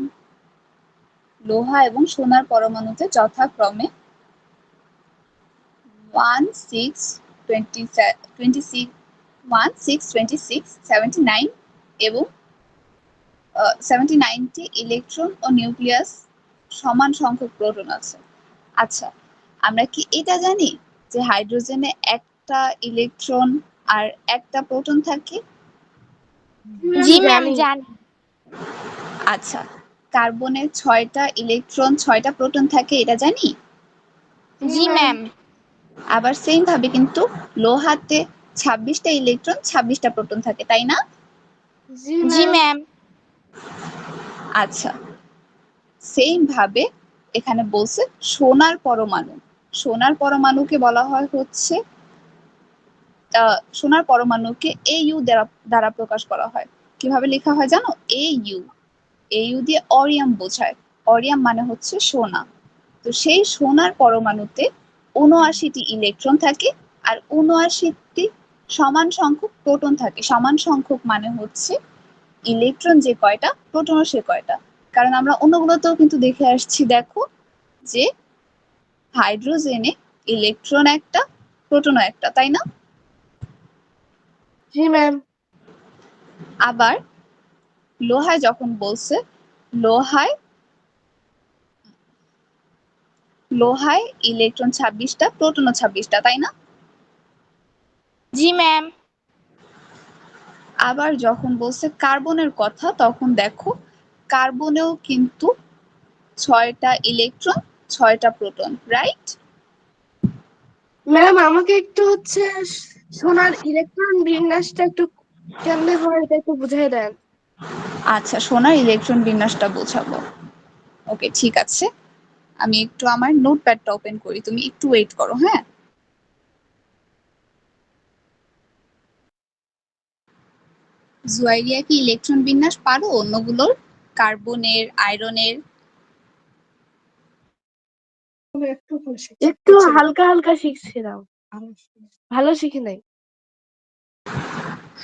লোহা এবং সোনার পরমাণুতে যথাক্রমে 16, 26, এবং 79টি ইলেকট্রন ও নিউক্লিয়াস সমান সংখ্যক প্রোটন আছে। আচ্ছা, আমরা কি এটা জানি যে হাইড্রোজেনে একটা ইলেকট্রন আর একটা প্রোটন থাকে? জি ম্যাম জানি। জানি। আচ্ছা, কার্বনে 6টা ইলেকট্রন 6টা প্রোটন থাকে, এটা জানি। জি ম্যাম। আবার সেম ভাবে কিন্তু লোহাতে 26টা ইলেকট্রন 26টা প্রোটন থাকে, তাই না? জি জি ম্যাম। ম্যাম। আচ্ছা, সেম ভাবে এখানে বলছে সোনার পরমাণু। সোনার পরমাণুকে বলা হয় হচ্ছে সোনার পরমাণুকে AU দ্বারা প্রকাশ করা হয়। কিভাবে লেখা হয় জানো? AU। AU দিয়ে অরিয়াম বোঝায়। অরিয়াম মানে হচ্ছে সোনা। তো সেই সোনার পরমাণুতে 79টি ইলেকট্রন থাকে আর 79টি সমান সংখ্যক প্রোটন থাকে। সমান সংখ্যক মানে হচ্ছে ইলেকট্রন যে কয়টা, প্রোটনও সে কয়টা। কারণ আমরা অন্যগুলোতেও কিন্তু দেখে আসছি, দেখো যে হাইড্রোজেনে ইলেকট্রন একটা, প্রোটনও একটা, তাই না? জি ম্যাম। আবার লোহায় যখন বলছে, লোহায় লোহায় ইলেকট্রন 26টা, প্রোটনও 26টা, তাই না? জি ম্যাম। আবার যখন বলছে কার্বনের কথা, তখন দেখো কার্বনেও কিন্তু 6টা ইলেকট্রন 6টা প্রোটন, রাইট? ম্যাম আমাকে একটু সোনার ইলেকট্রন বিন্যাসটা একটু কেমনে হয় এটা একটু বুঝিয়ে দেন। আচ্ছা, সোনার ইলেকট্রন বিন্যাসটা বোঝাবো। ওকে ঠিক আছে, আমি একটু আমার নোটপ্যাডটা ওপেন করি, তুমি একটু ওয়েট করো, হ্যাঁ? জুয়াইরিয়া কি ইলেকট্রন বিন্যাস পারো অন্যগুলোর, কার্বনের, আয়রনের? একটু হালকা হালকা শিখছিলাম, ভালো শিখি নাই।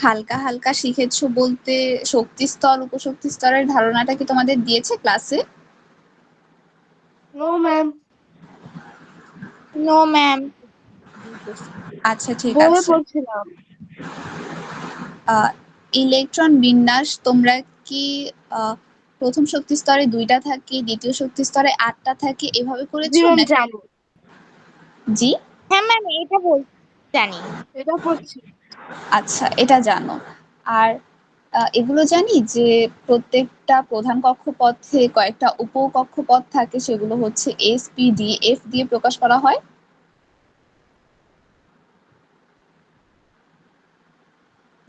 হালকা হালকা শিখেছো বলতে শক্তি স্তর, উপশক্তি স্তরের ধারণাটা কি তোমাদের দিয়েছে ক্লাসে? No ma'am. No ma'am. আচ্ছা ঠিক বইয়ে আছে। পড়ছিলাম। ইলেকট্রন বিন্যাস তোমরা কি প্রথম শক্তি স্তরে 2টা থাকে, দ্বিতীয় শক্তি স্তরে 8টা থাকে, এভাবে জি করেছো ম্যাম না? জানি, জি, হ্যাঁ ম্যাম এটা জানি। এটা পড়ছি। আচ্ছা এটা জানো। আর এগুলো জানি যে প্রত্যেকটা প্রধান কক্ষপথে কয়েকটা উপকক্ষপথ থাকে, সেগুলো হচ্ছে SP, D, F দিয়ে প্রকাশ করা হয়।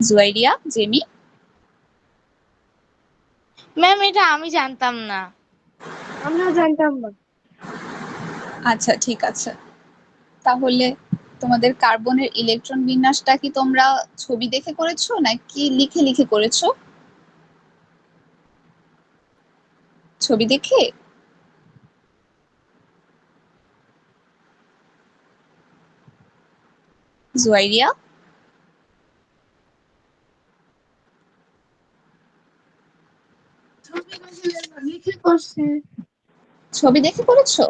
জুয়াইরিয়া, জেমি? ম্যাম এটা আমি জানতাম না। আমরা জানতাম না। আচ্ছা ঠিক আছে, তাহলে তোমাদের কার্বনের ইলেকট্রন বিন্যাসটা কি তোমরা ছবি দেখে করেছো নাকি লিখে লিখে করেছো? ছবি দেখে? জুয়াইরিয়া? লিখে করছি। ছবি দেখে করেছো?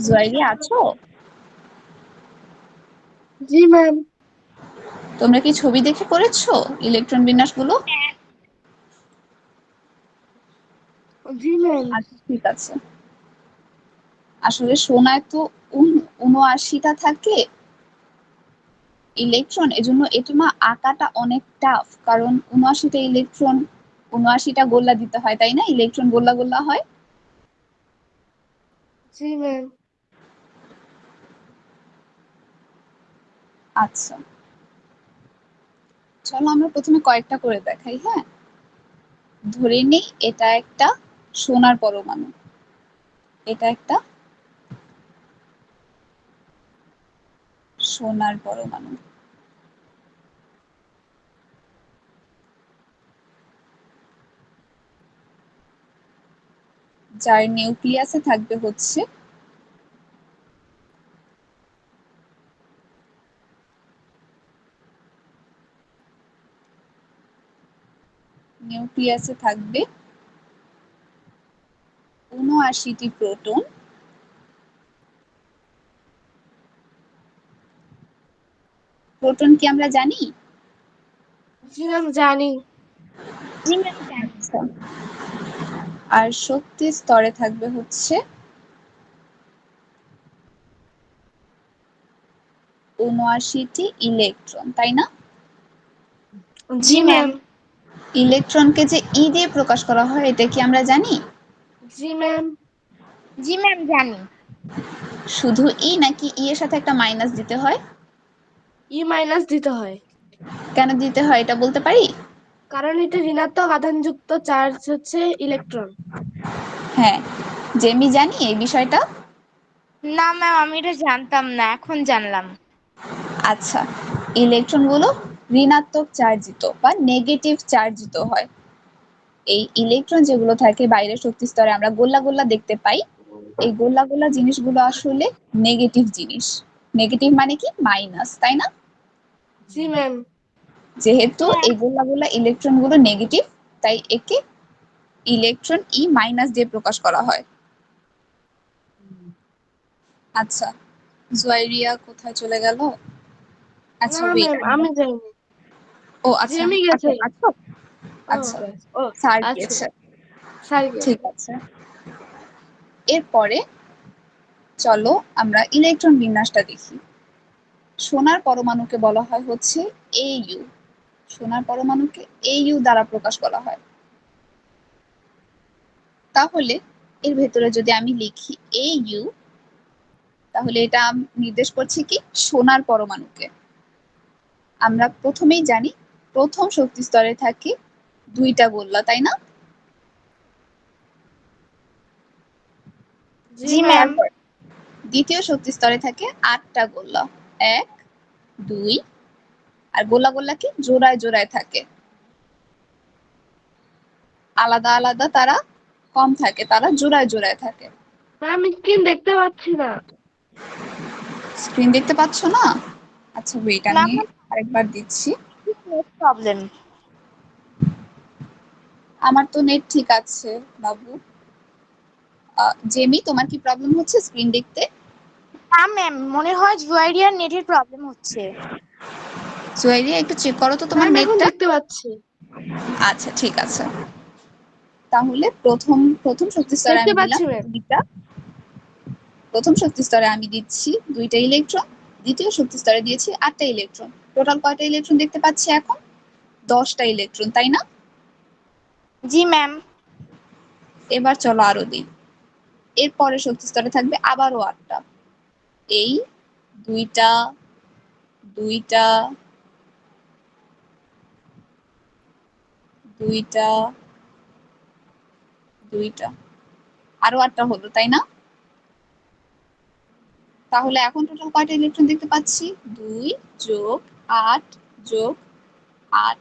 জুয়াইরিয়া আছো? জি ম্যাম। তোমরা কি ছবি দেখে করেছো ইলেকট্রন বিন্যাসগুলো? জি ম্যাম। আচ্ছা ঠিক আছে। আসলে সোনায় তো 79টা থাকে ইলেকট্রন, এজন্য এটা না আঁকাটা অনেক টাফ, কারণ 79টা ইলেকট্রন 79টা গোল্লা দিতে হয়, তাই না? ইলেকট্রন গোল্লা গোল্লা হয়। জি ম্যাম। আচ্ছা, চলো আমরা প্রথমে কয়েকটা করে দেখাই, হ্যাঁ? ধরে নিই এটা একটা সোনার পরমাণু, এটা একটা সোনার পরমাণু। যার নিউক্লিয়াসে থাকবে হচ্ছে নিউক্লিয়াসে থাকবে ৭৯টি প্রোটন। প্রোটন কি আমরা জানি? জি ম্যাম জানি। জি ম্যাম জানি। আচ্ছা। আর শক্তি স্তরে থাকবে হচ্ছে ৭৯টি ইলেকট্রন, তাই না? জি ম্যাম। ইলেকট্রনকে যে ই দিয়ে প্রকাশ করা হয় এটা কি আমরা জানি? জি ম্যাম। জি ম্যাম জানি। শুধু ই নাকি ই এর সাথে একটা মাইনাস দিতে হয়? ই মাইনাস দিতে হয়, কেন দিতে হয় এটা বলতে পারি? কারণ এটা ঋণাত্মক আধানযুক্ত চার্জ হচ্ছে ইলেকট্রন। হ্যাঁ, জেমি জানি এই বিষয়টা। না ম্যাম, আমি এটা জানতাম না, এখন জানলাম। আচ্ছা, ইলেকট্রনগুলো ঋণাত্মক চার্জিত বা নেগেটিভ চার্জিত হয়। এই ইলেকট্রন যেগুলো থাকে বাইরের শক্তি স্তরে আমরা গোল্লা গোল্লা দেখতে পাই, এই গোল্লা গোল্লা জিনিসগুলো আসলে নেগেটিভ জিনিস। নেগেটিভ মানে কি? মাইনাস, তাই না? জি ম্যাম। যেহেতু এই গোল্লা গোল্লা ইলেকট্রনগুলো নেগেটিভ, তাই একে ইলেকট্রন ই মাইনাস দিয়ে প্রকাশ করা হয়। আচ্ছা, জুয়াইরিয়া কোথায় চলে গেল? আচ্ছা, না ওয়েট, ম্যাম আমি যাইনি। ও জি আচ্ছা আমি আচ্ছা গেছে। আচ্ছা ও আচ্ছা, ও স্যার আছে, গিয়েছে। স্যার গেছে। ঠিক আছে, এরপরে চলো আমরা ইলেকট্রন বিন্যাসটা দেখি। সোনার পরমাণুকে বলা হয় হচ্ছে এইউ। সোনার পরমাণুকে এইউ দ্বারা প্রকাশ করা হয়। তাহলে এর ভেতরে যদি আমি লিখি এইউ, তাহলে এটা নির্দেশ করছে কি? সোনার পরমাণুকে। আমরা প্রথমেই জানি প্রথম শক্তি স্তরে থাকে 2টা গোল্লা, তাই না? জি জি ম্যাম। ম্যাম। তারপর দ্বিতীয় শক্তি স্তরে থাকে 8টা গোল্লা, 1 2, আর গোল্লা গোল্লা কি জোড়ায় জোড়ায় থাকে, আলাদা আলাদা তারা কম থাকে, তারা জোড়ায় জোড়ায় থাকে। ম্যাম স্ক্রিন দেখতে পাচ্ছি না। স্ক্রিন দেখতে পাচ্ছ না? আচ্ছা ওয়েট, আমি ম্যাম আরেকবার দিচ্ছি। প্রবলেম। আমার তো নেট ঠিক আছে বাবু। জেমি, তোমার কি প্রবলেম হচ্ছে স্ক্রিন দেখতে? না ম্যাম, মনে হয় জুয়াইরিয়ার নেটের প্রবলেম হচ্ছে। জুয়াইরিয়া একটু চেক করো তো তোমার ম্যাম এখন নেটটা। দেখতে পাচ্ছি। আচ্ছা ঠিক আছে, তাহলে প্রথম প্রথম শক্তি স্তরে দেখতে আমি দিলাম পাচ্ছি ম্যাম। 2টা। প্রথম শক্তি স্তরে আমি দিচ্ছি 2টা ইলেকট্রন, দ্বিতীয় শক্তি স্তরে দিয়েছি 8টা ইলেকট্রন। টোটাল কয়টা ইলেকট্রন দেখতে পাচ্ছি এখন? 10টা ইলেকট্রন, তাই না? জি ম্যাম। এবার চলো আরো দিই। এর পরের শক্তি স্তরে থাকবে আবারও 8টা। এই 2টা 2টা 2টা 2টা, আরো 8টা হলো, তাই না? তাহলে এখন টোটাল কয়টা ইলেকট্রন দেখতে পাচ্ছি? 2 যোগ 8 যোগ 8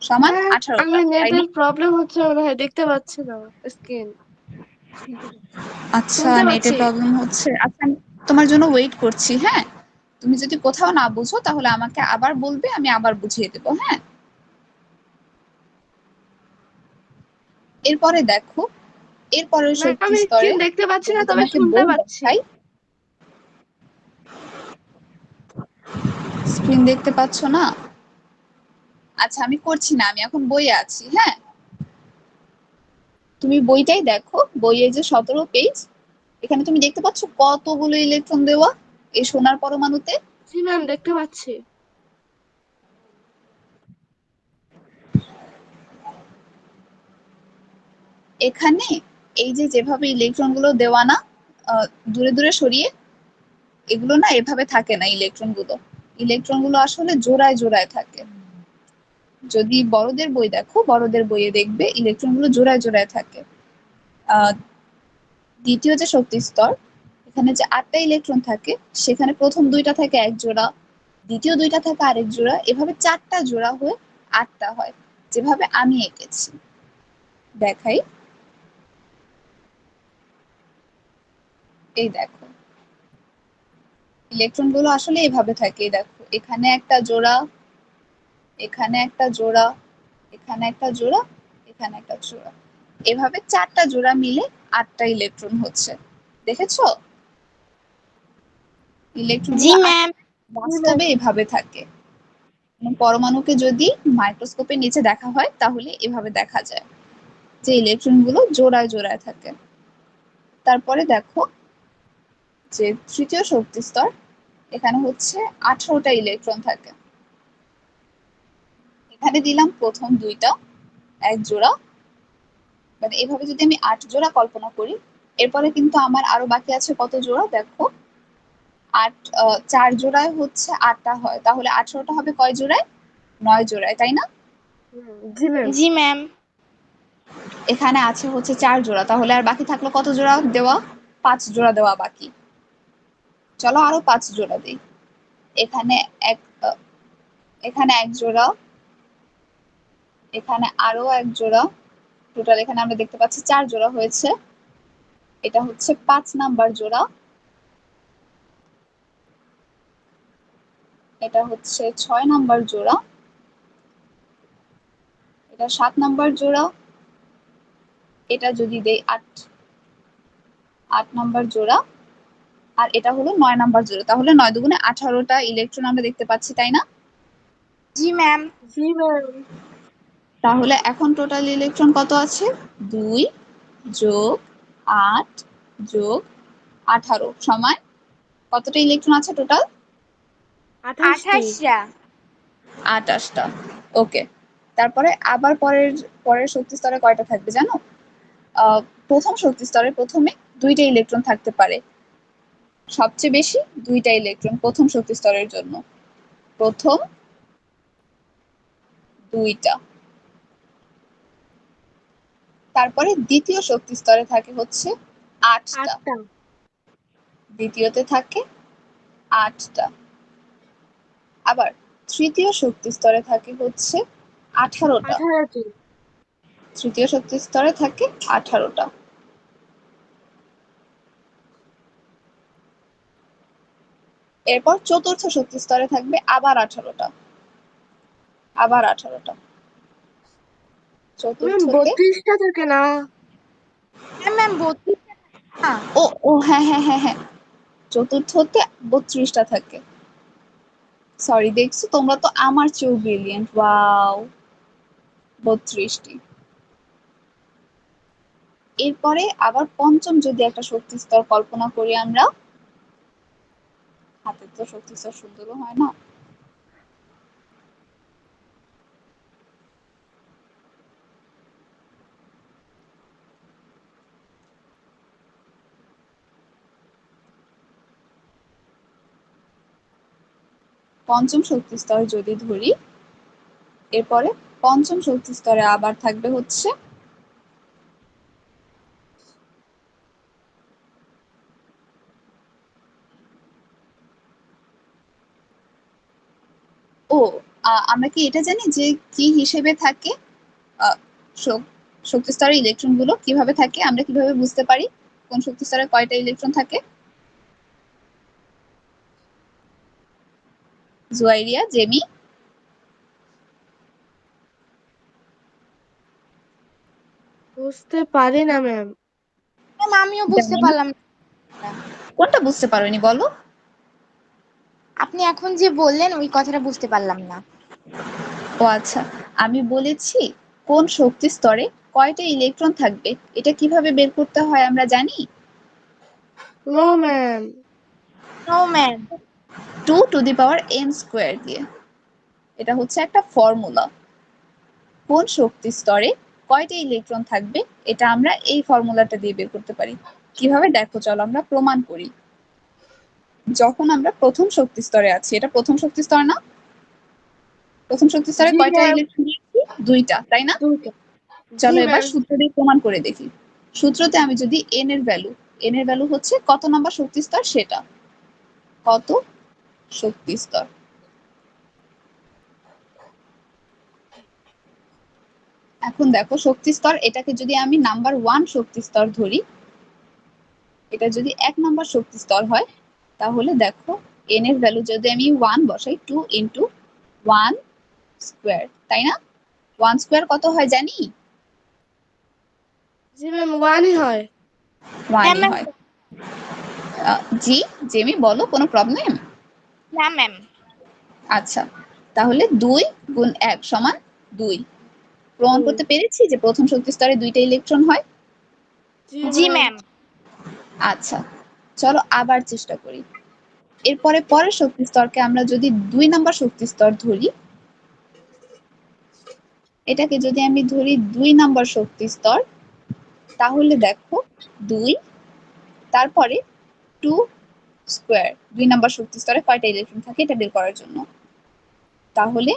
সমান ম্যাম 18টা, আমি তাই না? নেটের প্রবলেম হচ্ছে মনে হয়, দেখতে পাচ্ছি না স্ক্রিন। আচ্ছা, শুনতে নেটের পাচ্ছি। প্রবলেম হচ্ছে। আচ্ছা, আমি তোমার জন্য ওয়েট করছি, হ্যাঁ? তুমি যদি কোথাও না বুঝো তাহলে আমাকে আবার বলবে, আমি আবার বুঝিয়ে দেবো, হ্যাঁ? এরপরে দেখো, এরপরের ম্যাম শক্তি আমি স্তরে স্ক্রিন দেখতে পাচ্ছি না, যদি তবে তোমাকে শুনতে বই পাচ্ছি। দেখাই, স্ক্রিন দেখতে পাচ্ছ না? আচ্ছা আমি করছি না, আমি এখন বইয়ে আছি, হ্যাঁ? তুমি বইটাই দেখো, বইয়ে যে 17 পেজ, এখানে তুমি দেখতে পাচ্ছ কতগুলো ইলেকট্রন দেওয়া এই সোনার পরমাণুতে? জি ম্যাম দেখতে পাচ্ছি। এখানে এই যে যেভাবে ইলেকট্রন গুলো দেওয়া না, দূরে দূরে সরিয়ে, এগুলো না এভাবে থাকে না। ইলেকট্রন গুলো আসলে জোড়ায় জোড়ায় থাকে। যদি বড়দের বই দেখো, বড়দের বইয়ে দেখবে ইলেকট্রন গুলো জোড়ায় জোড়ায় থাকে। আহ দ্বিতীয় যে শক্তি স্তর, এখানে যে 8টা ইলেকট্রন থাকে, সেখানে প্রথম 2টা থাকে এক জোড়া, দ্বিতীয় 2টা থাকে আরেক জোড়া, এভাবে 4টা জোড়া হয়ে 8টা হয়, যেভাবে আমি এঁকেছি। দেখাই, এই দেখো ইলেকট্রন গুলো আসলে এভাবে থাকে, এই দেখো এখানে একটা জোড়া, এখানে একটা জোড়া, এখানে একটা জোড়া, এখানে একটা জোড়া, এভাবে 4টা জোড়া মিলে 8টা ইলেকট্রন হচ্ছে। দেখেছো ইলেকট্রন জি গুলো ম্যাম। বাস্তবে এভাবে থাকে। পরমাণুকে যদি মাইক্রোস্কোপের নিচে দেখা হয় তাহলে এভাবে দেখা যায় যে ইলেকট্রন গুলো জোড়ায় জোড়ায় থাকে। তারপরে দেখো যে তৃতীয় শক্তি স্তর, এখানে হচ্ছে 18টা ইলেকট্রন থাকে। এখানে দিলাম প্রথম দুইটা এক জোড়া, মানে এভাবে যদি আমি 8 জোড়া কল্পনা করি, এরপরে কিন্তু আমার আরো বাকি আছে কত জোড়া দেখো, 8 4 জোড়ায় হচ্ছে 8টা হয়, তাহলে 18টা হবে কয় জোড়ায়, 9 জোড়ায়, তাই না? জি ম্যাম। জি ম্যাম। এখানে আছে হচ্ছে 4 জোড়া, তাহলে আর বাকি থাকলো কত জোড়া দেওয়া, 5 জোড়া দেওয়া বাকি। চলো আরো 5 জোড়া দিই। এখানে এক এখানে এক জোড়া, এখানে আরো এক জোড়া, টোটাল এখানে আমরা দেখতে পাচ্ছি 4 জোড়া হয়েছে। এটা হচ্ছে 5 নাম্বার জোড়া, এটা হচ্ছে 6 নাম্বার জোড়া, এটা 7 নাম্বার জোড়া, এটা যদি দেই 8 নাম্বার জোড়া, আর এটা হলো 9 নাম্বার জোড়া, তাহলে 9 দুগুণে 18টা ইলেকট্রন আমরা দেখতে পাচ্ছি, তাই না? জি ম্যাম। জি ম্যাম। তাহলে এখন টোটাল ইলেকট্রন কত আছে, 2 যোগ 8 যোগ 18 সমান কতটা ইলেকট্রন আছে টোটাল, 28টি। 28টা। 28টা। ওকে, তারপরে আবার পরের পরের শক্তি স্তরে কয়টা থাকবে জানো? আহ, প্রথম শক্তি স্তরে প্রথমে 2টা ইলেকট্রন থাকতে পারে, সবচেয়ে বেশি 2টা ইলেকট্রন প্রথম শক্তি স্তরের জন্য, প্রথম 2টা। তারপরে দ্বিতীয় শক্তি স্তরে থাকে হচ্ছে 8টা, 8টা। দ্বিতীয়তে থাকে 8টা। আবার তৃতীয় শক্তি স্তরে থাকে হচ্ছে 18টা, 18টি। তৃতীয় শক্তি স্তরে থাকে 18টা। এরপর চতুর্থ শক্তি স্তরে থাকবে আবার 18টা, আবার 18টা। ম্যাম চতুর্থতে 32টা থাকে না? হ্যাঁ ম্যাম 32টা না। ও ও হ্যাঁ হ্যাঁ হ্যাঁ হ্যাঁ, চতুর্থতে 32টা থাকে। সরি, দেখছো তোমরা তো আমার চেয়েও ব্রিলিয়েন্ট, ওয়াও, 32টি। এরপরে আবার পঞ্চম যদি একটা শক্তি স্তর কল্পনা করি আমরা, হাতের তো শক্তি স্তর সুন্দরও হয় না, পঞ্চম শক্তি স্তর যদি ধরি, এরপরে পঞ্চম শক্তি স্তরে আবার থাকবে হচ্ছে ও আমরা কি এটা জানি যে কি হিসেবে থাকে আহ, শক- শক্তি স্তরের ইলেকট্রন গুলো কিভাবে থাকে, আমরা কিভাবে বুঝতে পারি কোন শক্তি স্তরে কয়টা ইলেকট্রন থাকে? জুয়াইরিয়া, জেমি? বুঝতে পারি না ম্যাম। ম্যাম আমিও বুঝতে জানি না। পারলাম না। কোনটা বুঝতে পারোনি বলো? আপনি এখন যে বললেন ওই কথাটা বুঝতে পারলাম না। ও আচ্ছা, আমি বলেছি কোন শক্তি স্তরে কয়টা ইলেকট্রন থাকবে এটা কিভাবে বের করতে হয় আমরা জানি। No ma'am. No ma'am. 2^n² দিয়ে, এটা হচ্ছে একটা ফর্মুলা। কোন শক্তি স্তরে কয়টা ইলেকট্রন থাকবে এটা আমরা এই ফর্মুলাটা দিয়ে বের করতে পারি। কিভাবে দেখো, চলো আমরা প্রমাণ করি। যখন আমরা প্রথম শক্তি স্তরে আছি, এটা প্রথম শক্তি স্তর না? প্রথম শক্তি স্তরে জি কয়টা ম্যাম। ইলেকট্রন নিয়েছি, 2টা, তাই না? 2টা। জি চলো এবার ম্যাম। সূত্র দিয়ে প্রমাণ করে দেখি। সূত্রতে আমি যদি এন এর ভ্যালু হচ্ছে কত নাম্বার শক্তি স্তর, সেটা কত শক্তি স্তর। এখন দেখো শক্তি স্তর, এটাকে যদি আমি নাম্বার 1 শক্তি স্তর ধরি, এটা যদি 1 নম্বর শক্তি স্তর হয় তাহলে দেখো n এর ভ্যালু যদি আমি 1 বসাই 2 ইনটু 1 স্কয়ার, তাই না? 1 স্কয়ার কত হয় জানি? জি ম্যাম 1ই হয়। 1ই ম্যাম হয়। জি জেমি বলো, কোনো প্রবলেম? না ম্যাম। আচ্ছা, তাহলে 2 গুণ 1 সমান 2। প্রমাণ করতে পেরেছি যে প্রথম শক্তি স্তরে 2টা ইলেকট্রন হয়। জি ম্যাম। আচ্ছা, চলো আবার চেষ্টা করি। এরপরে পরের শক্তি স্তরকে আমরা যদি 2 নাম্বার শক্তি স্তর ধরি, এটাকে যদি আমি ধরি 2 নাম্বার শক্তি স্তর, তাহলে দেখো 2 তারপরে 2 স্কয়ার। 2 নাম্বার শক্তি স্তরে কয়টা ইলেকট্রন থাকে এটা বের করার জন্য। তাহলে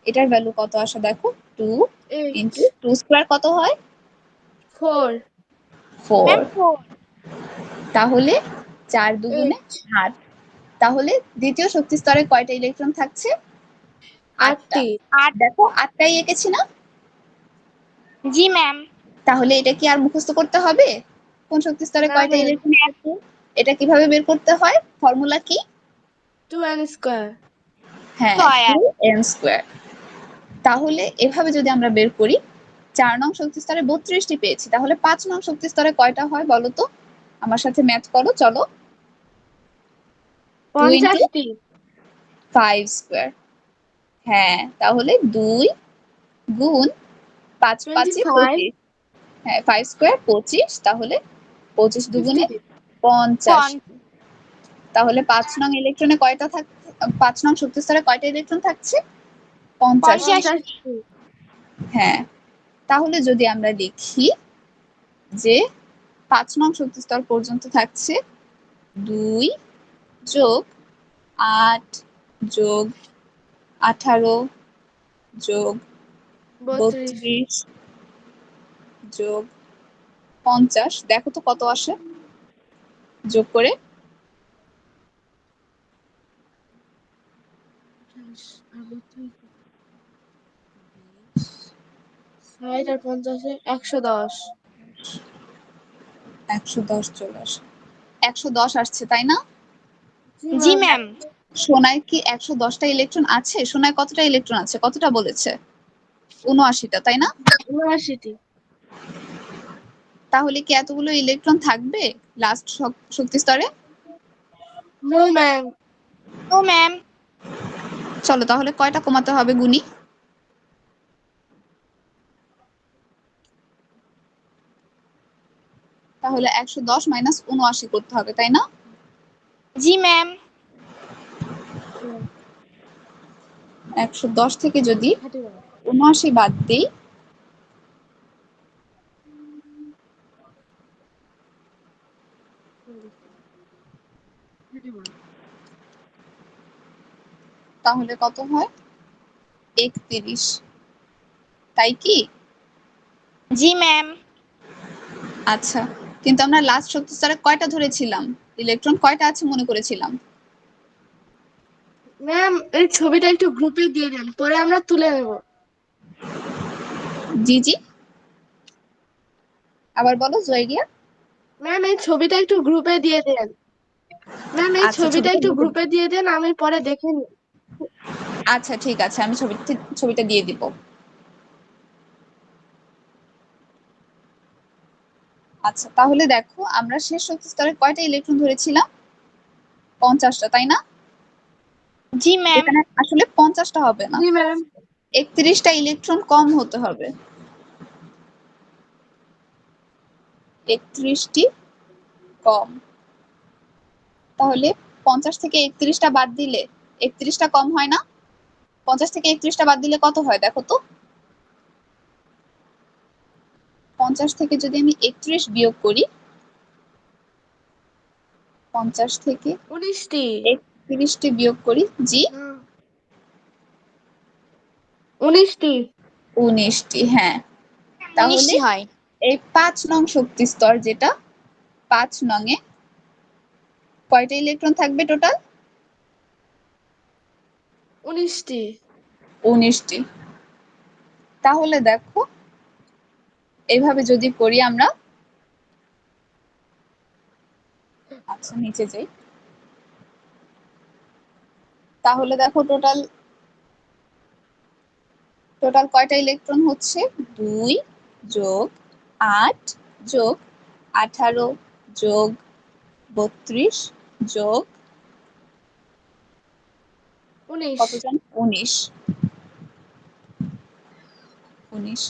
এটার ভ্যালু কত আসে দেখো, 2 ইনটু 2 স্কয়ার কত হয়? 4 4। ম্যাম 4। তাহলে 4 দুগুণে 8 8। তাহলে দ্বিতীয় শক্তি স্তরে কয়টা ইলেকট্রন থাকছে? 8টা। 8টি। 8। দেখো 8টাই এঁকেছি না? জি ম্যাম। তাহলে এটা কি আর মুখস্থ করতে হবে কোন শক্তি স্তরে না কয়টা ম্যাম, ইলেকট্রন থাকে? এটা কিভাবে বের করতে হয়? ফর্মুলা কি? 2n square. হ্যাঁ, স্কয়ার। 2n square. তাহলে এভাবে যদি আমরা বের করি, 4 নং শক্তি স্তরে 32টি পেয়েছি, তাহলে 5 নং শক্তি স্তরে কয়টা হয় বলো তো? আমার সাথে ম্যাথ করো, চলো। 2 ইনটু 50টি। 5 স্কয়ার। হ্যাঁ, তাহলে 2 গুণ 5 5 25 25। হ্যাঁ, 5 স্কয়ার 25, তাহলে 25 দুগুণে 50 50। তাহলে 5 নং ইলেকট্রনে কয়টা থাক 5 নং শক্তি স্তরে কয়টা ইলেকট্রন থাকছে? 50টি। 50টি। হ্যাঁ, তাহলে যদি আমরা লিখি যে 5 নং শক্তি স্তর পর্যন্ত থাকছে 2 যোগ 8 যোগ 18 যোগ 32 32 যোগ 50, দেখো তো কত আসে যোগ করে? 60 আর 50 110। 110 চলে আসে। 110 আসছে, তাই না? জি ম্যাম। সোনায় কি 110টা ইলেকট্রন আছে? সোনায় কতটা ইলেকট্রন আছে, কতটা বলেছে? 79টা, তাই না? 79টি। তাহলে কি এতগুলো ইলেকট্রন থাকবে লাস্ট শক্তি স্তরে? No ma'am. ও ম্যাম। চলো তাহলে কয়টা কমাতে হবে গুনি। তাহলে 110 মাইনাস 79 করতে হবে, তাই না? জি ম্যাম। 110 থেকে যদি 31 79 বাদ দিই, তাহলে কত হয়? 31, তাই কি? জি ম্যাম। আচ্ছা, কিন্তু আমরা লাস্ট শক্তি স্তরে কয়টা ধরেছিলাম? ইলেকট্রন কয়টা আছে মনে করেছিলাম? ম্যাম এই ছবিটা একটু গ্রুপে দিয়ে দেন, পরে আমরা তুলে নেব। জি জি, আবার বলো জয়রিয়া। ম্যাম এই ছবিটা একটু গ্রুপে দিয়ে দেন। ম্যাম এই আচ্ছা, ছবিটা একটু গ্রুপে দিয়ে দেন, আমি পরে দেখে নিই। আচ্ছা ঠিক আছে, আমি ছবিটা দিয়ে দিব। আচ্ছা, তাহলে দেখো আমরা শেষ শক্তি স্তরে কয়টা ইলেকট্রন ধরেছিলাম? 50টা, তাই না? জি ম্যাম। এখানে আসলে 50টা হবে না, জি ম্যাম। 31টা ইলেকট্রন কম হতে হবে। 31টি কম। তাহলে 50 থেকে 31টা বাদ দিলে 31টা কম হয় না? 50 থেকে 31টা বাদ দিলে কত হয় দেখো তো? 50 থেকে যদি আমি 31 বিয়োগ করি, 50 থেকে 19টি। 31টি বিয়োগ করি, জি 19টি। 19টি। হ্যাঁ, তাহলে 19টি হয়। এই 5 নং শক্তি স্তর যেটা, 5 নং এ কয়টা ইলেকট্রন থাকবে টোটাল? 19টি। 19টি। তাহলে দেখো এইভাবে যদি করি আমরা, আচ্ছা নিচে যাই। তাহলে দেখো টোটাল টোটাল কয়টা ইলেকট্রন হচ্ছে? 2 যোগ 8 যোগ 18 যোগ 32 যোগ 19। কতজন? 19। 19।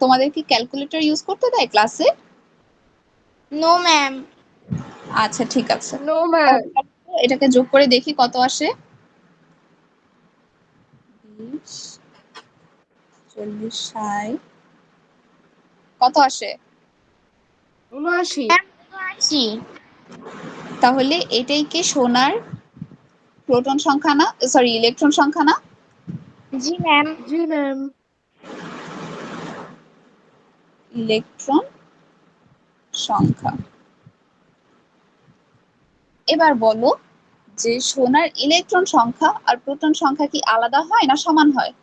তোমাদের কি ক্যালকুলেটর ইউজ করতে দেয় ক্লাসে? No ma'am. আচ্ছা ঠিক আছে, নো ম্যাম। এটাকে যোগ করে দেখি কত আসে। 20 40 60 কত আসে? 79। জি। তাহলে এটাই কি সোনার প্রোটন সংখ্যা না, সরি ইলেকট্রন সংখ্যা না? জি ম্যাম। জি ম্যাম। ইলেকট্রন সংখ্যা। এবার বলো যে সোনার ইলেকট্রন সংখ্যা আর প্রোটন সংখ্যা কি আলাদা হয় না সমান হয়?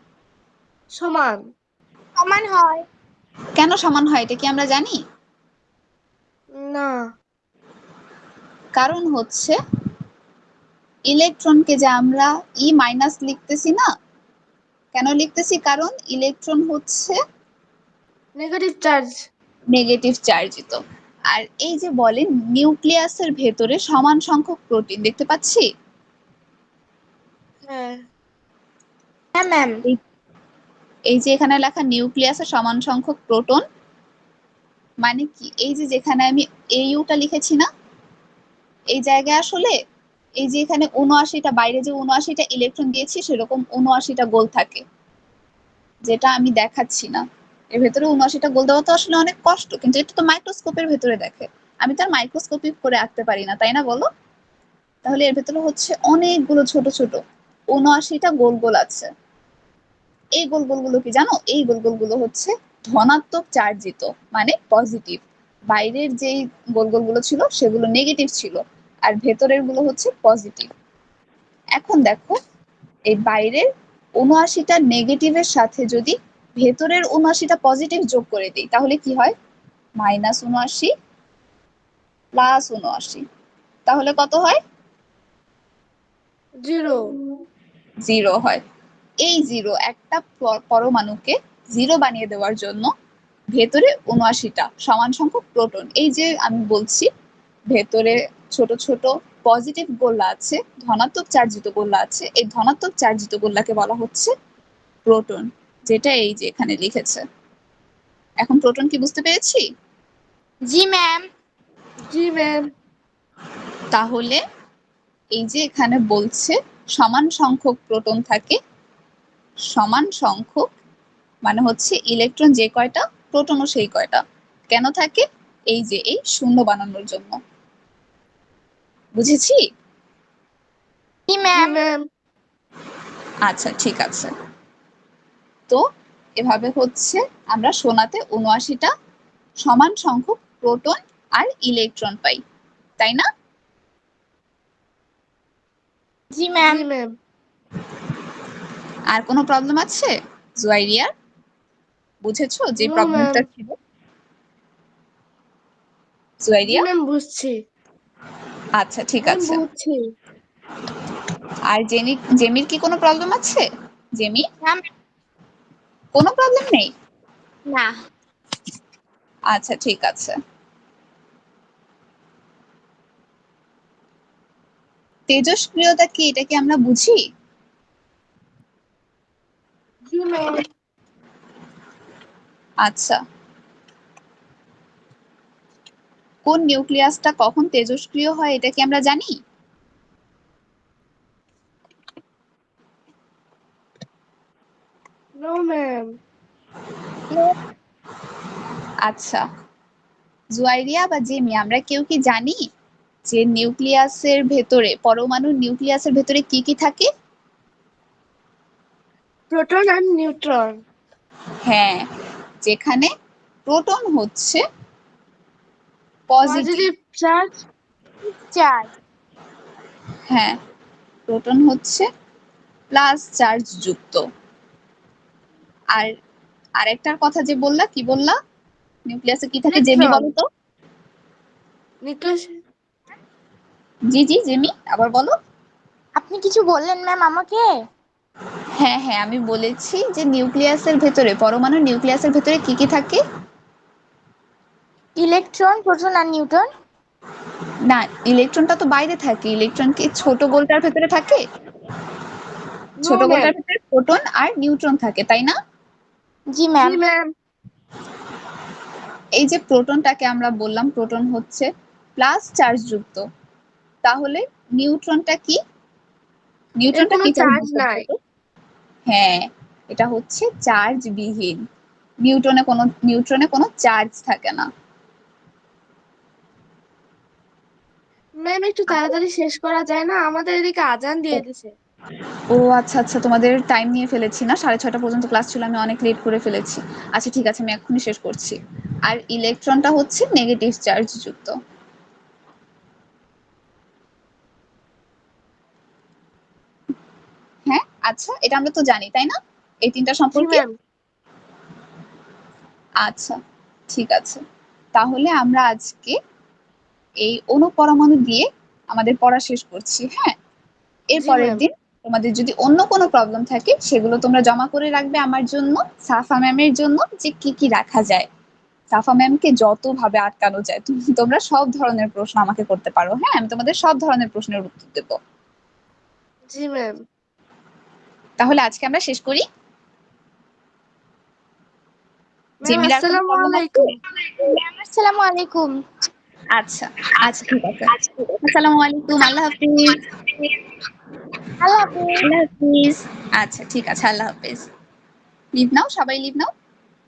সমান। সমান হয়। কেন সমান হয় এটা কি আমরা জানি? না। কারণ হচ্ছে ইলেকট্রনকে যে আমরা ই মাইনাস লিখতেছি না, কেন লিখতেছি? কারণ ইলেকট্রন হচ্ছে নেগেটিভ চার্জ। নেগেটিভ চার্জিত। আর এই যে বলেন নিউক্লিয়াসের ভেতরে সমান সংখ্যক প্রোটিন দেখতে পাচ্ছি। হ্যাঁ। হ্যাঁ ম্যাম। এই- এই যে এখানে লেখা নিউক্লিয়াসে সমান সংখ্যক প্রোটন, মানে কি? এই যে যেখানে আমি এইউটা লিখেছি না, এই জায়গায় আসলে এই যে এখানে ৭৯টা, বাইরে যে ৭৯টা ইলেকট্রন দিয়েছি সেরকম ৭৯টা গোল থাকে, যেটা আমি দেখাচ্ছি না। এর ভেতরে ৭৯টা গোল দেওয়া তো আসলে অনেক কষ্ট, কিন্তু এটা তো মাইক্রোস্কোপের ভেতরে দেখে, আমি তো আর মাইক্রোস্কোপিক করে আঁকতে পারি না, তাই না বলো? তাহলে এর ভেতরে হচ্ছে অনেকগুলো ছোট ছোট ৭৯টা গোল গোল আছে। এই গোল গোলগুলো কি জানো? এই গোল গোলগুলো হচ্ছে ধনাত্মক চার্জিত, মানে পজিটিভ। বাইরের যেই গোল গোলগুলো ছিল সেগুলো নেগেটিভ ছিল, আর ভেতরের গুলো হচ্ছে পজিটিভ। এখন দেখো এই বাইরের ৭৯টা নেগেটিভের সাথে যদি ভেতরের ৭৯টা পজিটিভ যোগ করে দিই তাহলে কি হয়? -৭৯ +৭৯, তাহলে কত হয়? 0। 0 হয়। এই 0 একটা পরমাণুকে 0 বানিয়ে দেওয়ার জন্য ভেতরে ৭৯টা সমান সংখ্যক প্রোটন, এই যে আমি বলছি ভেতরে ছোট ছোট পজিটিভ গোল্লা আছে, ধনাত্মক চার্জিত গোল্লা আছে, এই ধনাত্মক চার্জিত গোল্লাকে বলা হচ্ছে প্রোটন, যেটা এই যে এখানে লিখেছে। এখন প্রোটন কি বুঝতে পেরেছি? জি ম্যাম। জি ম্যাম। তাহলে এই যে এখানে বলছে সমান সংখ্যক প্রোটন থাকে, সমান সংখ্যক মানে হচ্ছে ইলেকট্রন যে কয়টা প্রোটনও সেই কয়টা। কেন থাকে? এই যে এই শূন্য বানানোর জন্য। বুঝেছি? জি জি ম্যাম। ম্যাম। আচ্ছা ঠিক আছে। তো এভাবে হচ্ছে আমরা সোনাতে ৭৯টা সমান সংখ্যক প্রোটন আর ইলেকট্রন পাই, তাই না? জি ম্যাম। জি ম্যাম। আর কোনো প্রবলেম আছে জুয়াইরিয়া? বুঝেছো যে নো ম্যাম। প্রবলেমটা ছিল? জি জুয়াইরিয়া? ম্যাম বুঝছি। আচ্ছা ঠিক ম্যাম আছে। বুঝছি। আর জেমির কি কোনো প্রবলেম আছে? Jamie ma'am. কোনো প্রবলেম নেই? না। আচ্ছা ঠিক আছে। তেজস্ক্রিয়তা কি, এটা কি আমরা বুঝি? জি ম্যাম। আচ্ছা, কোন নিউক্লিয়াসটা কখন তেজস্ক্রিয় হয় এটা কি আমরা জানি? No ma'am. আচ্ছা, জুয়াইরিয়া বা জেমি আমরা কেউ কি জানি যে নিউক্লিয়াসের ভেতরে, পরমাণুর নিউক্লিয়াসের ভেতরে কি কি থাকে? প্রোটন আর নিউট্রন। হ্যাঁ, যেখানে প্রোটন হচ্ছে পজিটিভ। Positive charge. চার। হ্যাঁ, প্রোটন হচ্ছে প্লাস চার্জ যুক্ত। আর আরেকটার কথা যে বললা, কি বললা? নিউক্লিয়াসে কি থাকে জেমি ইলেকট্রন। বলো তো? নিউক্লিয়াস জি জি জিমি, আবার বলো। আপনি কিছু বললেন ম্যাম আমাকে? হ্যাঁ হ্যাঁ, আমি বলেছি যে নিউক্লিয়াসের ভেতরে, পরমাণুর নিউক্লিয়াসের ভেতরে কি কি থাকে? ইলেকট্রন, প্রোটন আর নিউট্রন। না, ইলেকট্রনটা তো বাইরে থাকে। ইলেকট্রন কি ছোট গোলটার ভেতরে থাকে? নো ছোট ম্যাম। গোলটার ভেতরে প্রোটন আর নিউট্রন থাকে, তাই না? জি জি ম্যাম। ম্যাম। এই যে প্রোটনটাকে আমরা বললাম প্রোটন হচ্ছে প্লাস চার্জ যুক্ত, তাহলে নিউট্রনটা কি? এর নিউট্রনটা কোনো কি চার্জ চার্জ যুক্ত নাই। বলতো? হ্যাঁ, এটা হচ্ছে চার্জ বিহীন। নিউট্রনে কোনো চার্জ থাকে না। ম্যাম একটু তাড়াতাড়ি শেষ করা যায় না? আমাদের এদিকে আজান দিয়ে দিছে। ও আচ্ছা আচ্ছা, তোমাদের টাইম নিয়ে ফেলেছি না, 6:30 পর্যন্ত ক্লাস ছিল, আমি অনেক লেট করে ফেলেছি। আচ্ছা ঠিক আছে, আমি এক্ষুনি শেষ করছি। আর ইলেকট্রনটা হচ্ছে নেগেটিভ চার্জ যুক্ত। হ্যাঁ আচ্ছা, এটা আমরা তো জানি তাই না, এই তিনটা জি সম্পর্কে? ম্যাম। আচ্ছা ঠিক আছে, তাহলে আমরা আজকে এই অণু পরমাণু দিয়ে আমাদের পড়া শেষ করছি। হ্যাঁ, এর জি পরের ম্যাম। দিন তোমাদের যদি অন্য কোনো প্রবলেম থাকে সেগুলো তোমরা জমা করে রাখবে আমার জন্য, সাফা ম্যামের জন্য, যে কি কি রাখা যায়। সাফা ম্যামকে যত ভাবে আটকানো যায়, তোমরা সব ধরনের প্রশ্ন আমাকে করতে পারো। হ্যাঁ, আমি তোমাদের সব ধরনের প্রশ্নের উত্তর দেবো। জি ম্যাম। তাহলে আজকে আমরা শেষ করি। ম্যাম জেমিলার কোনো আসসালামু প্রবলেম আছে? আলাইকুম। ম্যাম আসসালামু আলাইকুম। আচ্ছা আচ্ছা ঠিক আছে, আসসালামু আলাইকুম, আল্লাহ হাফিজ। আল্লাহ হাফেজ। আল্লাহ হাফিজ। আচ্ছা ঠিক আছে, আল্লাহ হাফিজ। লিভ নাও, সবাই লিভ নাও।